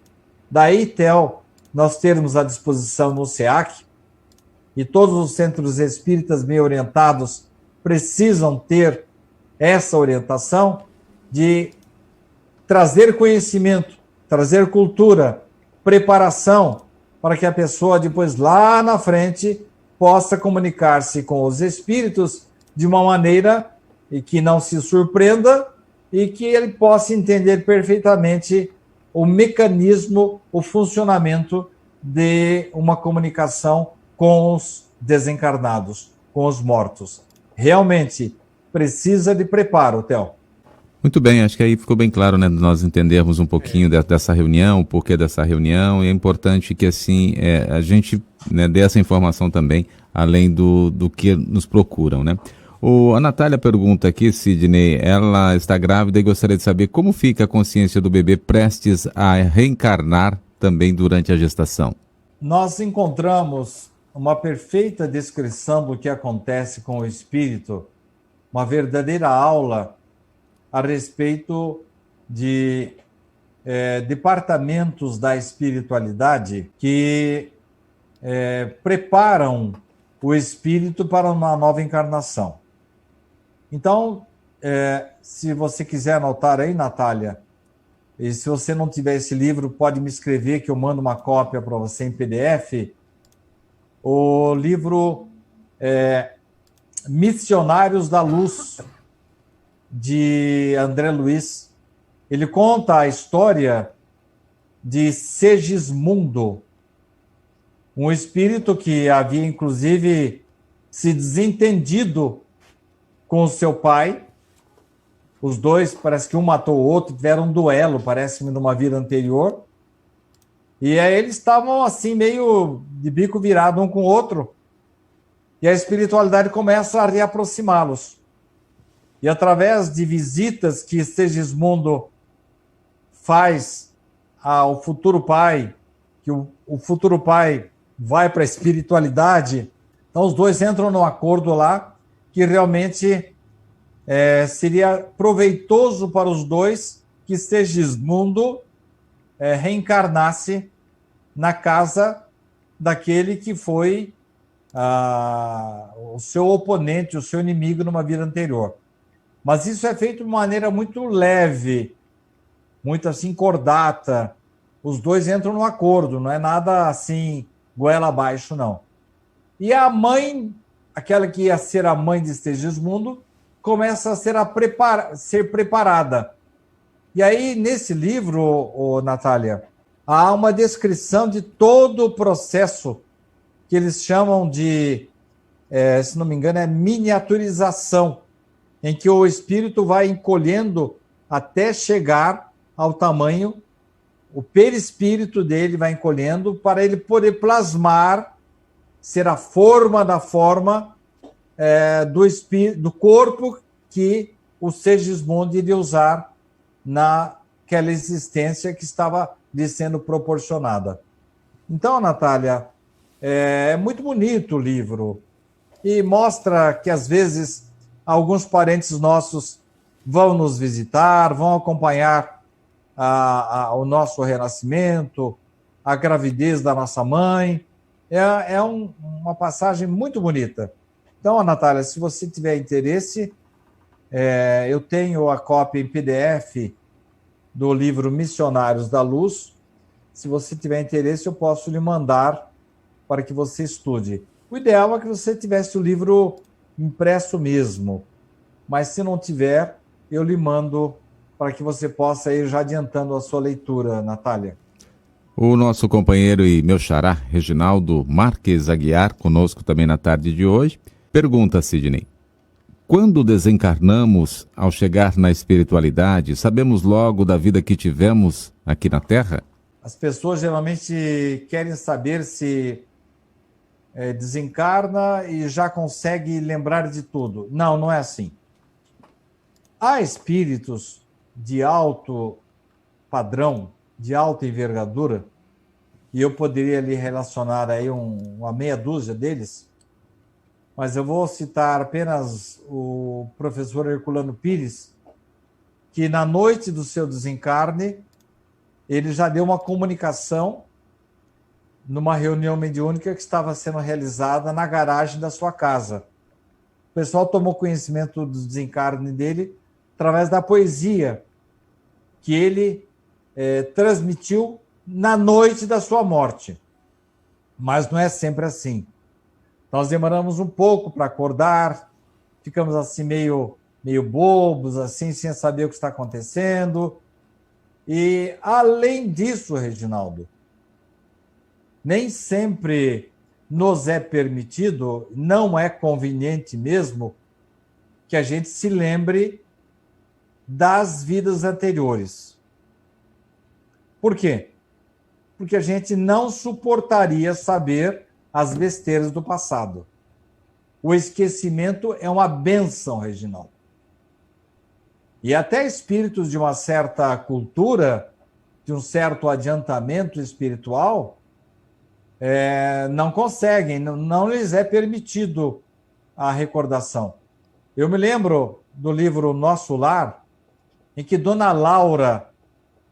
Speaker 4: Daí, Theo, nós termos à disposição no SEAC, e todos os centros espíritas bem orientados precisam ter essa orientação de trazer conhecimento, trazer cultura, preparação, para que a pessoa depois lá na frente possa comunicar-se com os espíritos de uma maneira que não se surpreenda e que ele possa entender perfeitamente o mecanismo, o funcionamento de uma comunicação com os desencarnados, com os mortos. Realmente, precisa de preparo, Theo.
Speaker 1: Muito bem, acho que aí ficou bem claro, né, nós entendermos um pouquinho dessa reunião, o porquê dessa reunião, e é importante que assim a gente, né, dê essa informação também, além do que nos procuram, né. A Natália pergunta aqui, Sidney, ela está grávida e gostaria de saber como fica a consciência do bebê prestes a reencarnar também durante a gestação.
Speaker 4: Nós encontramos uma perfeita descrição do que acontece com o espírito, uma verdadeira aula a respeito de departamentos da espiritualidade que preparam o espírito para uma nova encarnação. Então, se você quiser anotar aí, Natália, e se você não tiver esse livro, pode me escrever que eu mando uma cópia para você em PDF. O livro Missionários da Luz, de André Luiz. Ele conta a história de Segismundo, um espírito que havia, inclusive, se desentendido com o seu pai. Os dois, parece que um matou o outro, tiveram um duelo, parece-me, numa vida anterior. E aí eles estavam assim, meio de bico virado um com o outro. E a espiritualidade começa a reaproximá-los. E através de visitas que Segismundo faz ao futuro pai, que o futuro pai vai para a espiritualidade, então os dois entram num acordo lá que realmente seria proveitoso para os dois que Segismundo reencarnasse na casa daquele que foi o seu oponente, o seu inimigo numa vida anterior. Mas isso é feito de maneira muito leve, muito assim cordata. Os dois entram num acordo, não é nada assim goela abaixo, não. E a mãe, aquela que ia ser a mãe de Segismundo, começa a ser preparada. E aí, nesse livro, Natália, há uma descrição de todo o processo que eles chamam de, se não me engano, miniaturização, em que o espírito vai encolhendo até chegar ao tamanho, o perispírito dele vai encolhendo para ele poder plasmar, ser a forma da forma do corpo que o Segismundo iria usar naquela existência que estava lhe sendo proporcionada. Então, Natália, é muito bonito o livro e mostra que, às vezes, alguns parentes nossos vão nos visitar, vão acompanhar o nosso renascimento, a gravidez da nossa mãe. É uma passagem muito bonita. Então, Natália, se você tiver interesse, eu tenho a cópia em PDF do livro Missionários da Luz. Se você tiver interesse, eu posso lhe mandar para que você estude. O ideal é que você tivesse o livro impresso mesmo, mas se não tiver, eu lhe mando para que você possa ir já adiantando a sua leitura, Natália.
Speaker 1: O nosso companheiro e meu xará, Reginaldo Marques Aguiar, conosco também na tarde de hoje, pergunta, Sidney: quando desencarnamos, ao chegar na espiritualidade, sabemos logo da vida que tivemos aqui na Terra?
Speaker 4: As pessoas geralmente querem saber se desencarna e já consegue lembrar de tudo. Não, não é assim. Há espíritos de alto padrão, de alta envergadura, e eu poderia lhe relacionar aí uma meia dúzia deles, mas eu vou citar apenas o professor Herculano Pires, que na noite do seu desencarne, ele já deu uma comunicação numa reunião mediúnica que estava sendo realizada na garagem da sua casa. O pessoal tomou conhecimento do desencarne dele através da poesia que ele transmitiu na noite da sua morte. Mas não é sempre assim. Nós demoramos um pouco para acordar, ficamos assim meio bobos, assim, sem saber o que está acontecendo. E, além disso, Reginaldo, nem sempre nos é permitido, não é conveniente mesmo, que que a gente se lembre das vidas anteriores. Por quê? Porque a gente não suportaria saber as besteiras do passado. O esquecimento é uma bênção, Reginaldo. E até espíritos de uma certa cultura, de um certo adiantamento espiritual, não conseguem, não lhes é permitido a recordação. Eu me lembro do livro Nosso Lar, em que Dona Laura,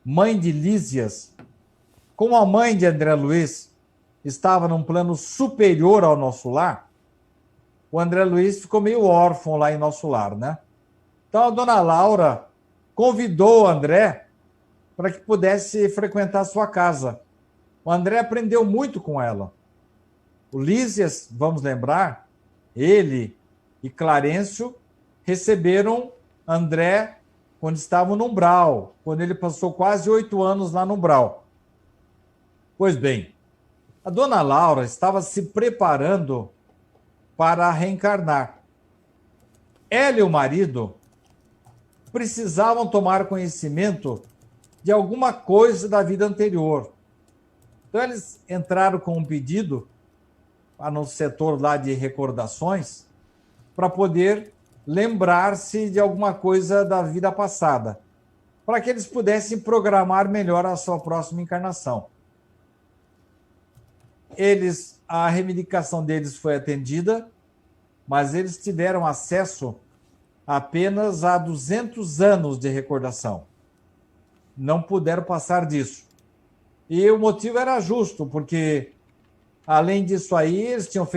Speaker 4: mãe de Lísias, como a mãe de André Luiz, estava num plano superior ao Nosso Lar, o André Luiz ficou meio órfão lá em Nosso Lar, né? Então a Dona Laura convidou o André para que pudesse frequentar sua casa. O André aprendeu muito com ela. O Lísias, vamos lembrar, ele e Clarencio receberam André quando estavam no umbral, quando ele passou quase 8 anos lá no umbral. Pois bem, a Dona Laura estava se preparando para reencarnar. Ela e o marido precisavam tomar conhecimento de alguma coisa da vida anterior. Então, eles entraram com um pedido no setor lá de recordações para poder lembrar-se de alguma coisa da vida passada, para que eles pudessem programar melhor a sua próxima encarnação. A reivindicação deles foi atendida, mas eles tiveram acesso apenas a 200 anos de recordação. Não puderam passar disso. E o motivo era justo, porque, além disso aí, eles tinham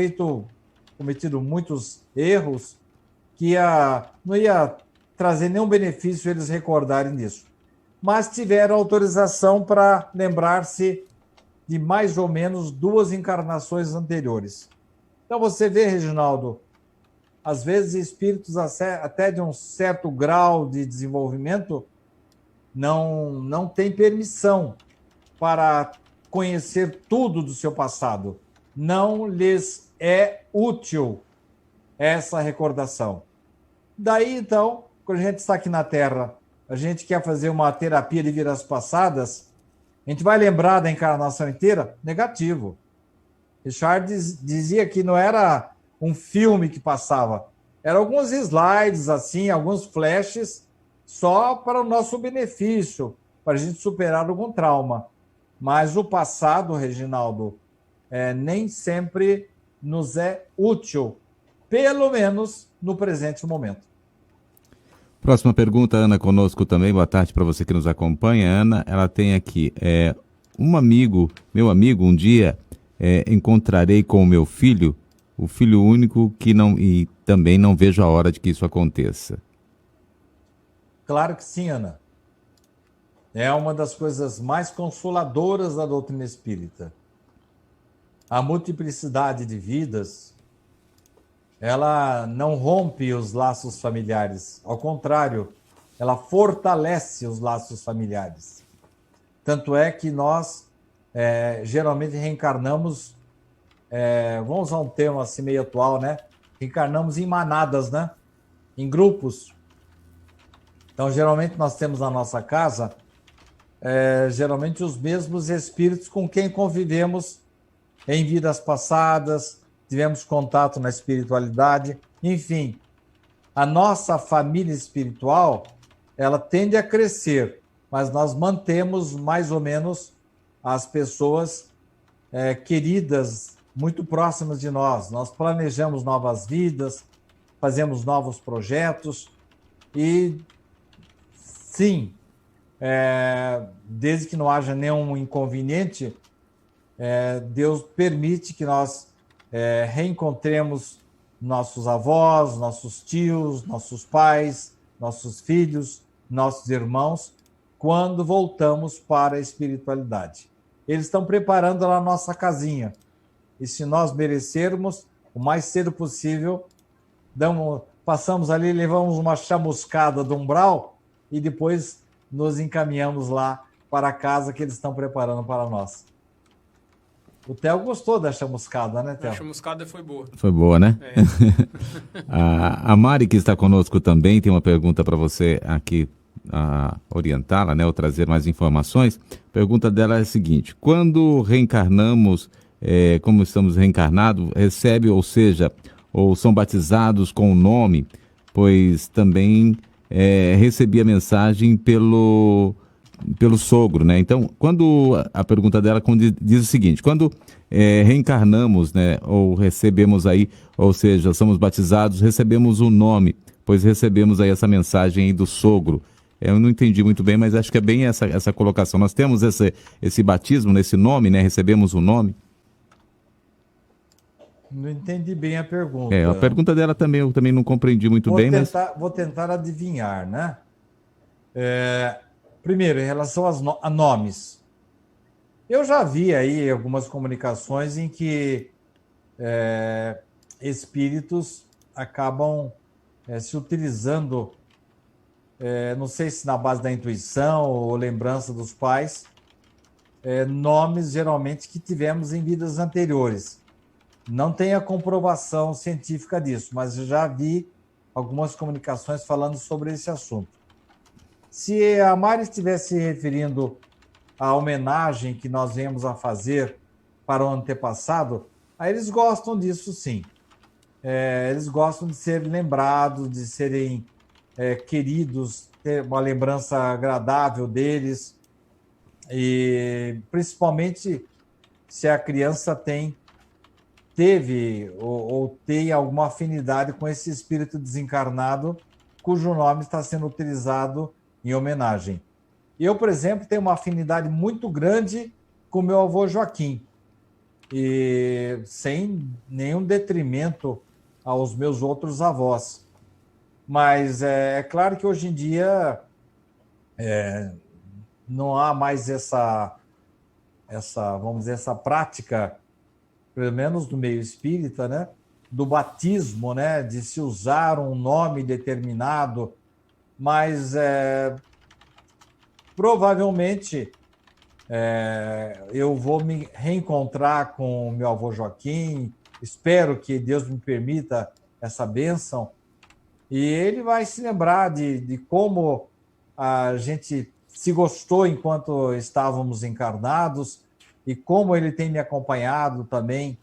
Speaker 4: cometido muitos erros que não ia trazer nenhum benefício eles recordarem disso. Mas tiveram autorização para lembrar-se de mais ou menos 2 encarnações anteriores. Então você vê, Reginaldo, às vezes espíritos até de um certo grau de desenvolvimento não têm permissão para conhecer tudo do seu passado. Não lhes é útil essa recordação. Daí, então, quando a gente está aqui na Terra, a gente quer fazer uma terapia de vidas passadas, a gente vai lembrar da encarnação inteira? Negativo. Richard dizia que não era um filme que passava, eram alguns slides, assim, alguns flashes, só para o nosso benefício, para a gente superar algum trauma. Mas o passado, Reginaldo, nem sempre nos é útil, pelo menos no presente momento.
Speaker 1: Próxima pergunta, Ana, conosco também. Boa tarde para você que nos acompanha. Ana, ela tem aqui, meu amigo, um dia encontrarei com o meu filho, o filho único e também não vejo a hora de que isso aconteça.
Speaker 4: Claro que sim, Ana. É uma das coisas mais consoladoras da doutrina espírita. A multiplicidade de vidas, ela não rompe os laços familiares. Ao contrário, ela fortalece os laços familiares. Tanto é que nós geralmente reencarnamos, vamos usar um termo assim meio atual, né? Reencarnamos em manadas, né? Em grupos. Então, geralmente nós temos na nossa casa, geralmente os mesmos espíritos com quem convivemos em vidas passadas, tivemos contato na espiritualidade, enfim. A nossa família espiritual, ela tende a crescer, mas nós mantemos mais ou menos as pessoas queridas, muito próximas de nós. Nós planejamos novas vidas, fazemos novos projetos e, sim, desde que não haja nenhum inconveniente, Deus permite que nós reencontremos nossos avós, nossos tios, nossos pais, nossos filhos, nossos irmãos, quando voltamos para a espiritualidade. Eles estão preparando lá a nossa casinha. E se nós merecermos, o mais cedo possível, passamos ali, levamos uma chamuscada do umbral e depois nos encaminhamos lá para a casa que eles estão preparando para nós. O Theo gostou da chamuscada, né,
Speaker 5: A
Speaker 4: Theo?
Speaker 5: chamuscada foi boa.
Speaker 1: Foi boa, né?
Speaker 5: É.
Speaker 1: A Mari, que está conosco também, tem uma pergunta para você aqui, orientá-la, né, ou trazer mais informações. A pergunta dela é a seguinte: quando reencarnamos, como estamos reencarnados, recebe, ou seja, ou são batizados com o nome, pois também recebi a mensagem pelo sogro, né? Então, quando a pergunta dela diz o seguinte: quando reencarnamos, né, ou recebemos aí, ou seja, somos batizados, recebemos um nome, pois recebemos aí essa mensagem aí do sogro. Eu não entendi muito bem, mas acho que é bem essa colocação. Nós temos esse batismo nesse nome, né? Recebemos um nome.
Speaker 4: Não entendi bem a pergunta.
Speaker 1: A pergunta dela também, eu também não compreendi muito bem,
Speaker 4: Vou tentar adivinhar, né? Primeiro, em relação a nomes. Eu já vi aí algumas comunicações em que espíritos acabam se utilizando, não sei se na base da intuição ou lembrança dos pais, nomes geralmente que tivemos em vidas anteriores. Não tem a comprovação científica disso, mas eu já vi algumas comunicações falando sobre esse assunto. Se a Mari estivesse se referindo à homenagem que nós viemos a fazer para o antepassado, aí eles gostam disso, sim. Eles gostam de serem lembrados, de serem queridos, ter uma lembrança agradável deles, e principalmente se a criança teve ou tem alguma afinidade com esse espírito desencarnado cujo nome está sendo utilizado em homenagem. Eu, por exemplo, tenho uma afinidade muito grande com meu avô Joaquim, e sem nenhum detrimento aos meus outros avós. Mas é claro que hoje em dia não há mais essa, vamos dizer, essa prática, pelo menos no meio espírita, né, do batismo, né, de se usar um nome determinado, mas provavelmente eu vou me reencontrar com meu avô Joaquim, espero que Deus me permita essa bênção, e ele vai se lembrar de como a gente se gostou enquanto estávamos encarnados e como ele tem me acompanhado também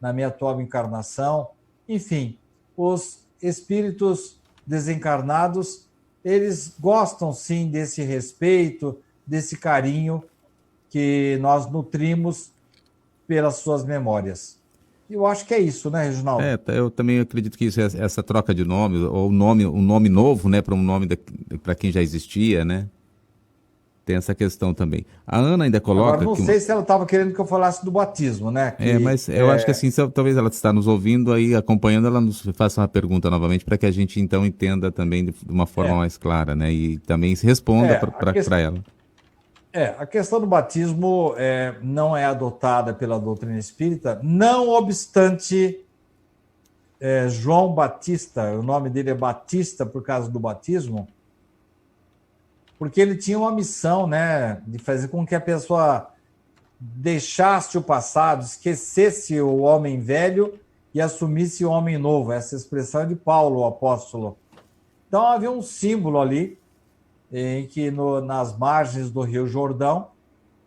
Speaker 4: na minha atual encarnação. Enfim, os espíritos desencarnados, eles gostam sim desse respeito, desse carinho que nós nutrimos pelas suas memórias. Eu acho que é isso, né, Reginaldo?
Speaker 1: Eu também acredito que isso é essa troca de nome, ou um nome novo, né, para um nome para quem já existia, né? Tem essa questão também. A Ana ainda coloca...
Speaker 4: Agora, não sei se ela estava querendo que eu falasse do batismo, né?
Speaker 1: Mas eu acho que assim, talvez ela está nos ouvindo aí, acompanhando, ela nos faça uma pergunta novamente para que a gente então entenda também de uma forma mais clara, né? E também se responda para ela.
Speaker 4: A questão do batismo não é adotada pela doutrina espírita, não obstante João Batista, o nome dele é Batista por causa do batismo, porque ele tinha uma missão, né, de fazer com que a pessoa deixasse o passado, esquecesse o homem velho e assumisse o homem novo. Essa expressão é de Paulo, o apóstolo. Então havia um símbolo ali, em que nas margens do Rio Jordão,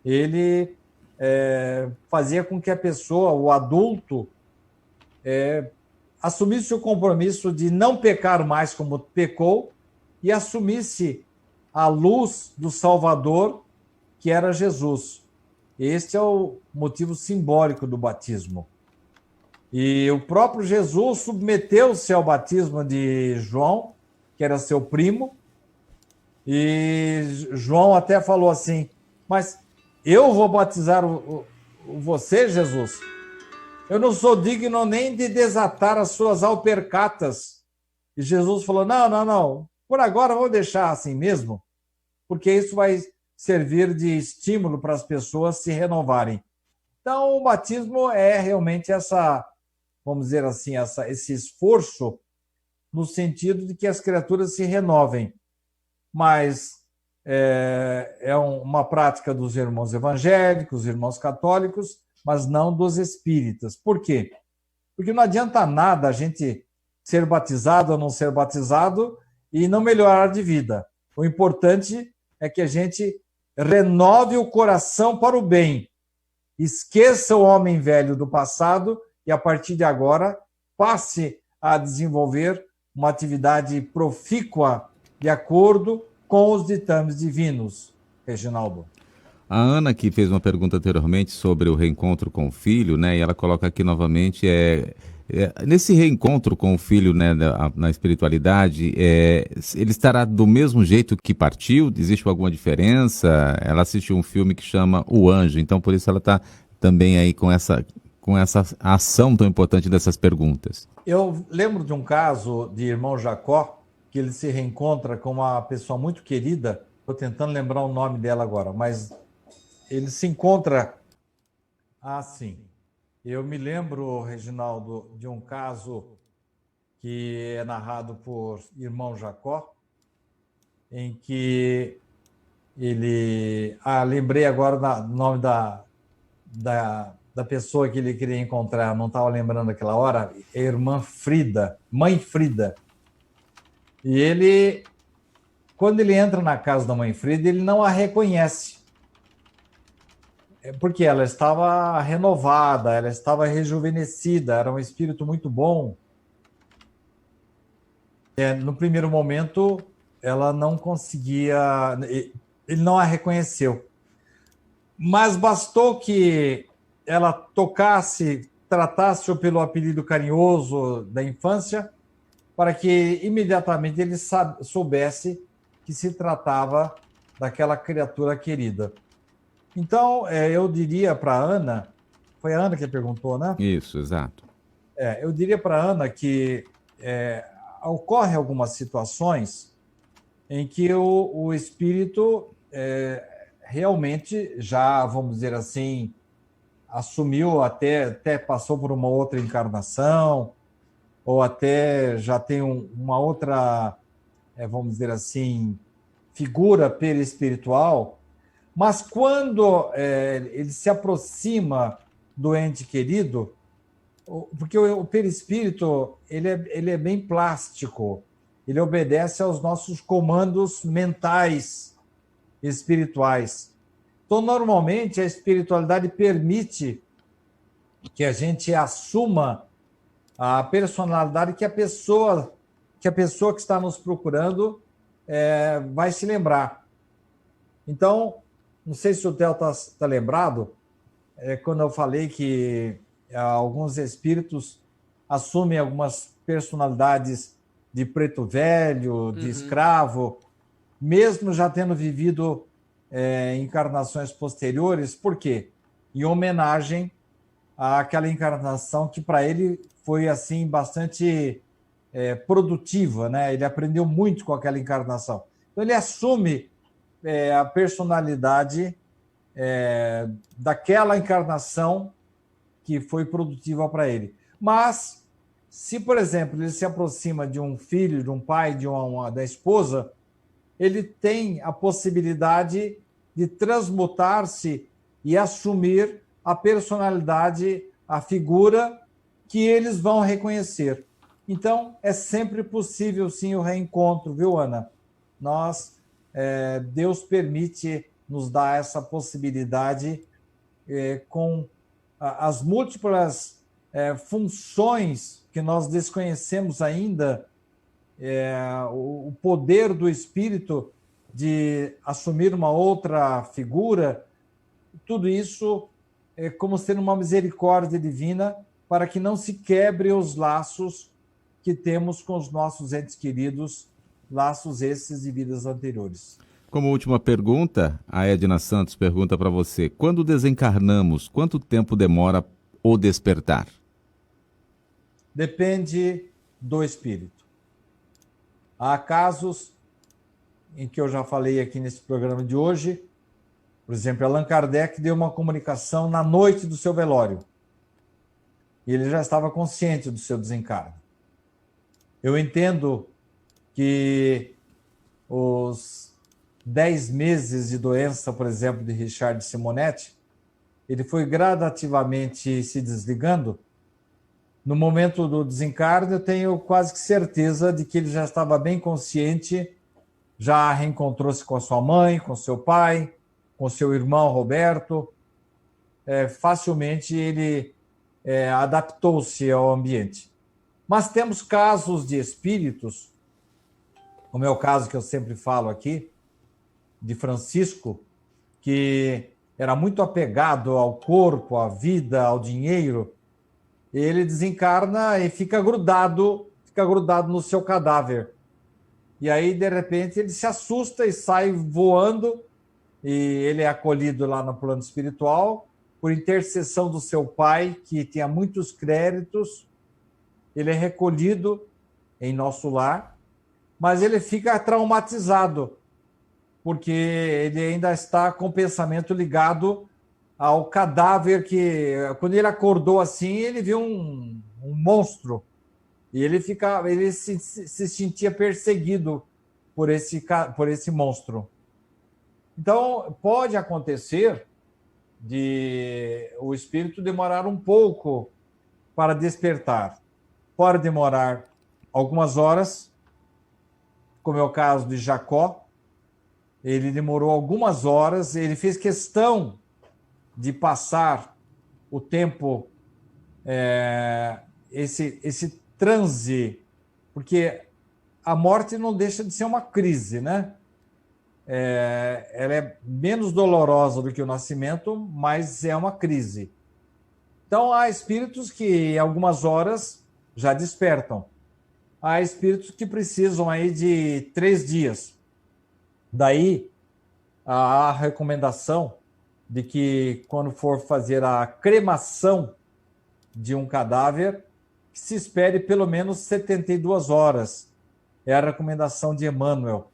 Speaker 4: ele fazia com que a pessoa, o adulto, assumisse o compromisso de não pecar mais como pecou e assumisse a luz do Salvador, que era Jesus. Este é o motivo simbólico do batismo. E o próprio Jesus submeteu-se ao batismo de João, que era seu primo, e João até falou assim: mas eu vou batizar você, Jesus? Eu não sou digno nem de desatar as suas alpercatas. E Jesus falou: não, por agora vou deixar assim mesmo, porque isso vai servir de estímulo para as pessoas se renovarem. Então, o batismo é realmente vamos dizer assim, esse esforço no sentido de que as criaturas se renovem. Mas é uma prática dos irmãos evangélicos, irmãos católicos, mas não dos espíritas. Por quê? Porque não adianta nada a gente ser batizado ou não ser batizado e não melhorar de vida. O importante é que a gente renove o coração para o bem. Esqueça o homem velho do passado e, a partir de agora, passe a desenvolver uma atividade profícua de acordo com os ditames divinos, Reginaldo.
Speaker 1: A Ana, que fez uma pergunta anteriormente sobre o reencontro com o filho, né? E ela coloca aqui novamente, nesse reencontro com o filho, né, na espiritualidade, ele estará do mesmo jeito que partiu? Existe alguma diferença? Ela assistiu um filme que chama O Anjo, então por isso ela está também aí com essa ação tão importante dessas perguntas.
Speaker 4: Eu lembro de um caso de irmão Jacó, que ele se reencontra com uma pessoa muito querida, estou tentando lembrar o nome dela agora, mas ele se encontra assim. Eu me lembro, Reginaldo, de um caso que é narrado por irmão Jacó, em que ele... lembrei agora do nome da pessoa que ele queria encontrar, não estava lembrando aquela hora, é irmã Frida, mãe Frida. E ele, quando ele entra na casa da mãe Frida, ele não a reconhece. Porque ela estava renovada, ela estava rejuvenescida, era um espírito muito bom. No primeiro momento, ela não conseguia, ele não a reconheceu. Mas bastou que ela tocasse, tratasse-o pelo apelido carinhoso da infância, para que imediatamente ele soubesse que se tratava daquela criatura querida. Então, eu diria para a Ana, foi a Ana que perguntou, né?
Speaker 1: Isso, exato.
Speaker 4: Eu diria para a Ana que ocorrem algumas situações em que o espírito realmente já, vamos dizer assim, assumiu, até passou por uma outra encarnação, ou até já tem uma outra, vamos dizer assim, figura perispiritual. Mas quando ele se aproxima do ente querido, porque o perispírito ele é bem plástico, ele obedece aos nossos comandos mentais espirituais. Então, normalmente, a espiritualidade permite que a gente assuma a personalidade que a pessoa que está nos procurando vai se lembrar. Então, não sei se o Theo está lembrado, quando eu falei que alguns espíritos assumem algumas personalidades de preto velho, de escravo, mesmo já tendo vivido encarnações posteriores. Por quê? Em homenagem àquela encarnação que para ele foi assim bastante produtiva, né? Ele aprendeu muito com aquela encarnação. Então ele assume a personalidade daquela encarnação que foi produtiva para ele. Mas, se, por exemplo, ele se aproxima de um filho, de um pai, da esposa, ele tem a possibilidade de transmutar-se e assumir a personalidade, a figura que eles vão reconhecer. Então, é sempre possível, sim, o reencontro, viu, Ana? Deus permite nos dar essa possibilidade com as múltiplas funções que nós desconhecemos ainda, o poder do espírito de assumir uma outra figura, tudo isso é como ser uma misericórdia divina para que não se quebre os laços que temos com os nossos entes queridos, laços esses de vidas anteriores.
Speaker 1: Como última pergunta, a Edna Santos pergunta para você: quando desencarnamos, quanto tempo demora o despertar?
Speaker 4: Depende do espírito. Há casos em que eu já falei aqui nesse programa de hoje, por exemplo, Allan Kardec deu uma comunicação na noite do seu velório. E ele já estava consciente do seu desencarne. Eu entendo que os 10 meses de doença, por exemplo, de Richard Simonetti, ele foi gradativamente se desligando. No momento do desencarne, eu tenho quase que certeza de que ele já estava bem consciente, já reencontrou-se com a sua mãe, com seu pai, com seu irmão Roberto. Facilmente ele adaptou-se ao ambiente. Mas temos casos de espíritos, como é o caso que eu sempre falo aqui, de Francisco, que era muito apegado ao corpo, à vida, ao dinheiro. Ele desencarna e fica grudado no seu cadáver. E aí, de repente, ele se assusta e sai voando, e ele é acolhido lá no plano espiritual, por intercessão do seu pai, que tinha muitos créditos. Ele é recolhido em nosso lar, mas ele fica traumatizado, porque ele ainda está com o pensamento ligado ao cadáver que, quando ele acordou assim, ele viu um monstro, e ele se sentia perseguido por esse monstro. Então, pode acontecer de o espírito demorar um pouco para despertar. Pode demorar algumas horas, como é o caso de Jacó. Ele demorou algumas horas, ele fez questão de passar o tempo, esse transe, porque a morte não deixa de ser uma crise, né? Ela é menos dolorosa do que o nascimento, mas é uma crise. Então, há espíritos que, em algumas horas, já despertam. Há espíritos que precisam aí de 3 dias. Daí, a recomendação de que, quando for fazer a cremação de um cadáver, que se espere pelo menos 72 horas. É a recomendação de Emmanuel,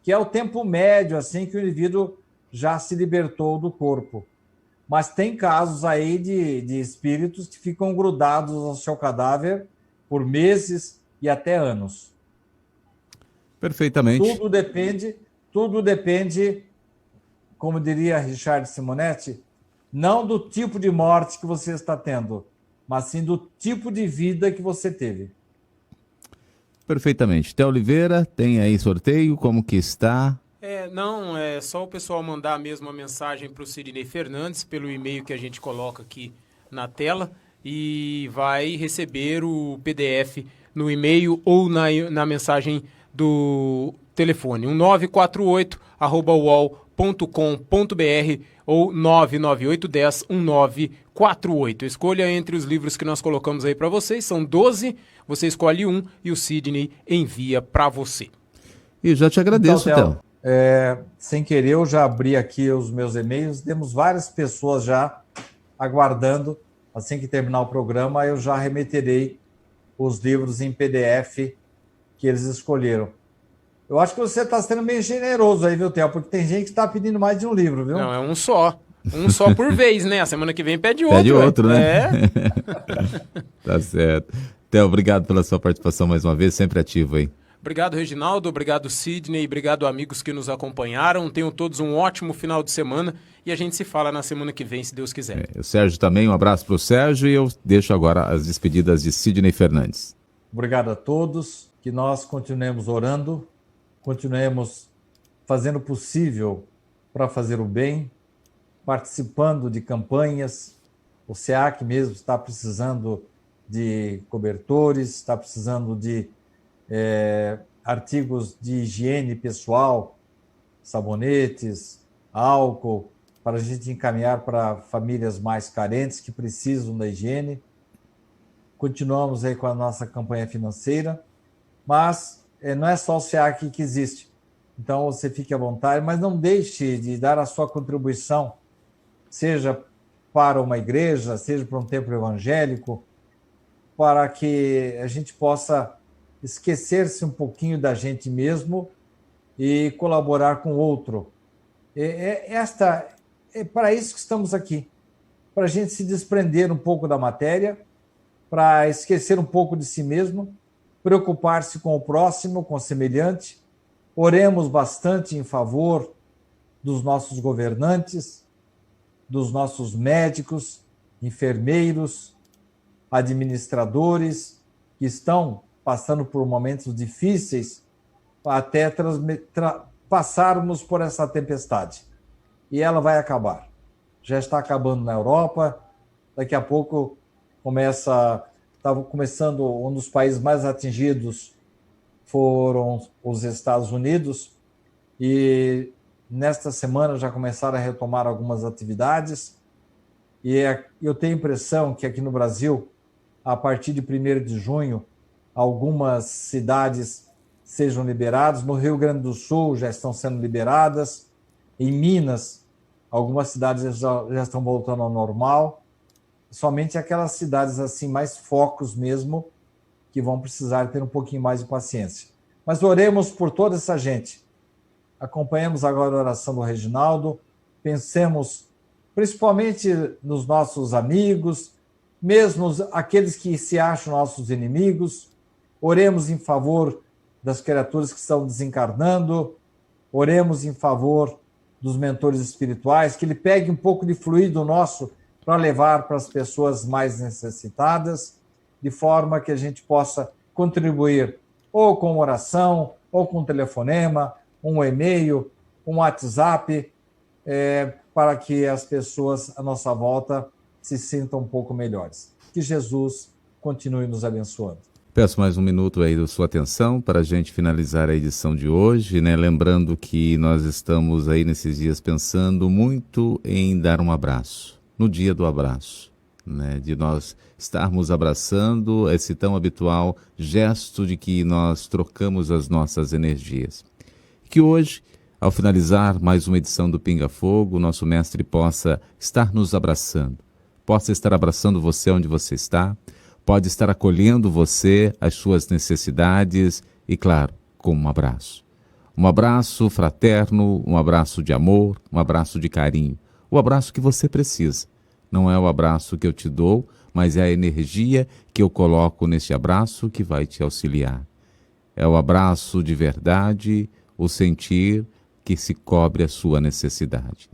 Speaker 4: que é o tempo médio assim que o indivíduo já se libertou do corpo. Mas tem casos aí de espíritos que ficam grudados ao seu cadáver por meses e até anos.
Speaker 1: Perfeitamente.
Speaker 4: Tudo depende, como diria Richard Simonetti, não do tipo de morte que você está tendo, mas sim do tipo de vida que você teve.
Speaker 1: Perfeitamente. Té Oliveira, tem aí sorteio, como que está?
Speaker 5: Não, é só o pessoal mandar mesmo a mensagem para o Sidney Fernandes, pelo e-mail que a gente coloca aqui na tela, e vai receber o PDF no e-mail ou na mensagem do telefone, 1948@uol.com.br ou 998101948. Escolha entre os livros que nós colocamos aí para vocês, são 12, você escolhe um e o Sidney envia para você.
Speaker 1: E já te agradeço, então.
Speaker 4: Sem querer, eu já abri aqui os meus e-mails, temos várias pessoas já aguardando. Assim que terminar o programa, eu já remeterei os livros em PDF que eles escolheram. Eu acho que você está sendo meio generoso aí, viu, Theo? Porque tem gente que está pedindo mais de um livro, viu?
Speaker 5: Não, é um só. Um só por vez, né? A semana que vem pede outro.
Speaker 1: Pede outro, né?
Speaker 5: É.
Speaker 1: Tá certo. Theo, obrigado pela sua participação mais uma vez, sempre ativo aí.
Speaker 5: Obrigado, Reginaldo. Obrigado, Sidney. Obrigado, amigos que nos acompanharam. Tenham todos um ótimo final de semana e a gente se fala na semana que vem, se Deus quiser.
Speaker 1: O Sérgio também, um abraço para o Sérgio e eu deixo agora as despedidas de Sidney Fernandes.
Speaker 4: Obrigado a todos, que nós continuemos orando, continuemos fazendo o possível para fazer o bem, participando de campanhas. O SEAC mesmo está precisando de cobertores, está precisando de artigos de higiene pessoal, sabonetes, álcool, para a gente encaminhar para famílias mais carentes que precisam da higiene. Continuamos aí com a nossa campanha financeira, mas não é só o SEAC que existe. Então, você fique à vontade, mas não deixe de dar a sua contribuição, seja para uma igreja, seja para um templo evangélico, para que a gente possa esquecer-se um pouquinho da gente mesmo e colaborar com o outro. É para isso que estamos aqui, para a gente se desprender um pouco da matéria, para esquecer um pouco de si mesmo, preocupar-se com o próximo, com o semelhante. Oremos bastante em favor dos nossos governantes,
Speaker 2: dos nossos médicos, enfermeiros, administradores, que estão passando por momentos difíceis até passarmos por essa tempestade. E ela vai acabar. Já está acabando na Europa, daqui a pouco estava começando, um dos países mais atingidos foram os Estados Unidos, e nesta semana já começaram a retomar algumas atividades, e eu tenho a impressão que aqui no Brasil, a partir de 1º de junho, algumas cidades sejam liberadas. No Rio Grande do Sul já estão sendo liberadas, em Minas, algumas cidades já estão voltando ao normal, somente aquelas cidades assim, mais focos mesmo, que vão precisar ter um pouquinho mais de paciência. Mas oremos por toda essa gente. Acompanhemos agora a oração do Reginaldo, pensemos principalmente nos nossos amigos, mesmo aqueles que se acham nossos inimigos. Oremos em favor das criaturas que estão desencarnando, oremos em favor dos mentores espirituais, que ele pegue um pouco de fluido nosso para levar para as pessoas mais necessitadas, de forma que a gente possa contribuir ou com oração, ou com telefonema, um e-mail, um WhatsApp, para que as pessoas à nossa volta se sintam um pouco melhores. Que Jesus continue nos abençoando.
Speaker 1: Peço mais um minuto aí da sua atenção para a gente finalizar a edição de hoje, né? Lembrando que nós estamos aí nesses dias pensando muito em dar um abraço, no dia do abraço, né? De nós estarmos abraçando esse tão habitual gesto de que nós trocamos as nossas energias. Que hoje, ao finalizar mais uma edição do Pinga Fogo, o nosso mestre possa estar nos abraçando, possa estar abraçando você onde você está, pode estar acolhendo você, as suas necessidades e, claro, com um abraço. Um abraço fraterno, um abraço de amor, um abraço de carinho. O abraço que você precisa. Não é o abraço que eu te dou, mas é a energia que eu coloco neste abraço que vai te auxiliar. É o abraço de verdade, o sentir que se cobre a sua necessidade.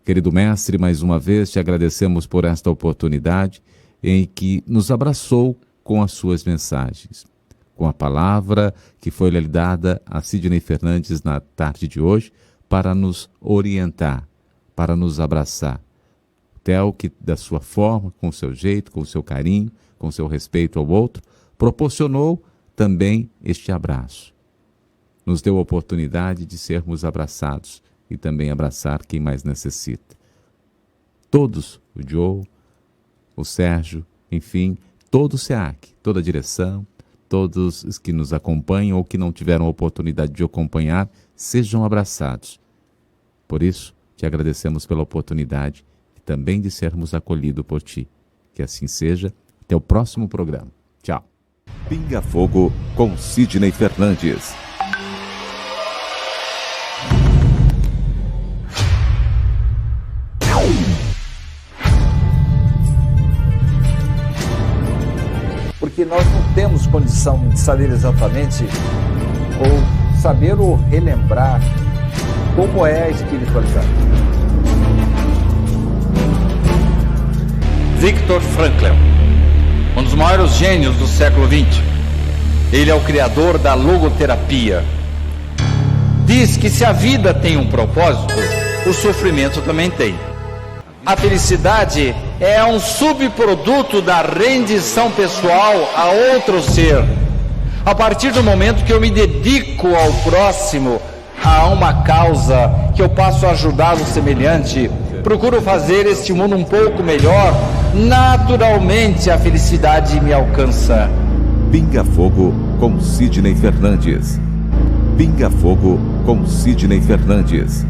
Speaker 1: Querido mestre, mais uma vez te agradecemos por esta oportunidade em que nos abraçou com as suas mensagens, com a palavra que foi lhe dada a Sidney Fernandes na tarde de hoje para nos orientar, para nos abraçar. Theo, que da sua forma, com o seu jeito, com o seu carinho, com o seu respeito ao outro, proporcionou também este abraço. Nos deu a oportunidade de sermos abraçados e também abraçar quem mais necessita. Todos, o Joe, o Sérgio, enfim, todo o SEAC, toda a direção, todos os que nos acompanham ou que não tiveram a oportunidade de acompanhar, sejam abraçados. Por isso, te agradecemos pela oportunidade e também de sermos acolhidos por ti. Que assim seja. Até o próximo programa. Tchau.
Speaker 7: Pinga Fogo com Sidney Fernandes.
Speaker 2: Porque nós não temos condição de saber exatamente ou saber ou relembrar como é a espiritualidade.
Speaker 3: Viktor Frankl, um dos maiores gênios do século XX. Ele é o criador da logoterapia. Diz que se a vida tem um propósito, o sofrimento também tem. A felicidade é um subproduto da rendição pessoal a outro ser. A partir do momento que eu me dedico ao próximo, a uma causa, que eu passo a ajudar o semelhante, procuro fazer este mundo um pouco melhor, naturalmente a felicidade me alcança.
Speaker 7: Pinga Fogo com Sidney Fernandes. Pinga Fogo com Sidney Fernandes.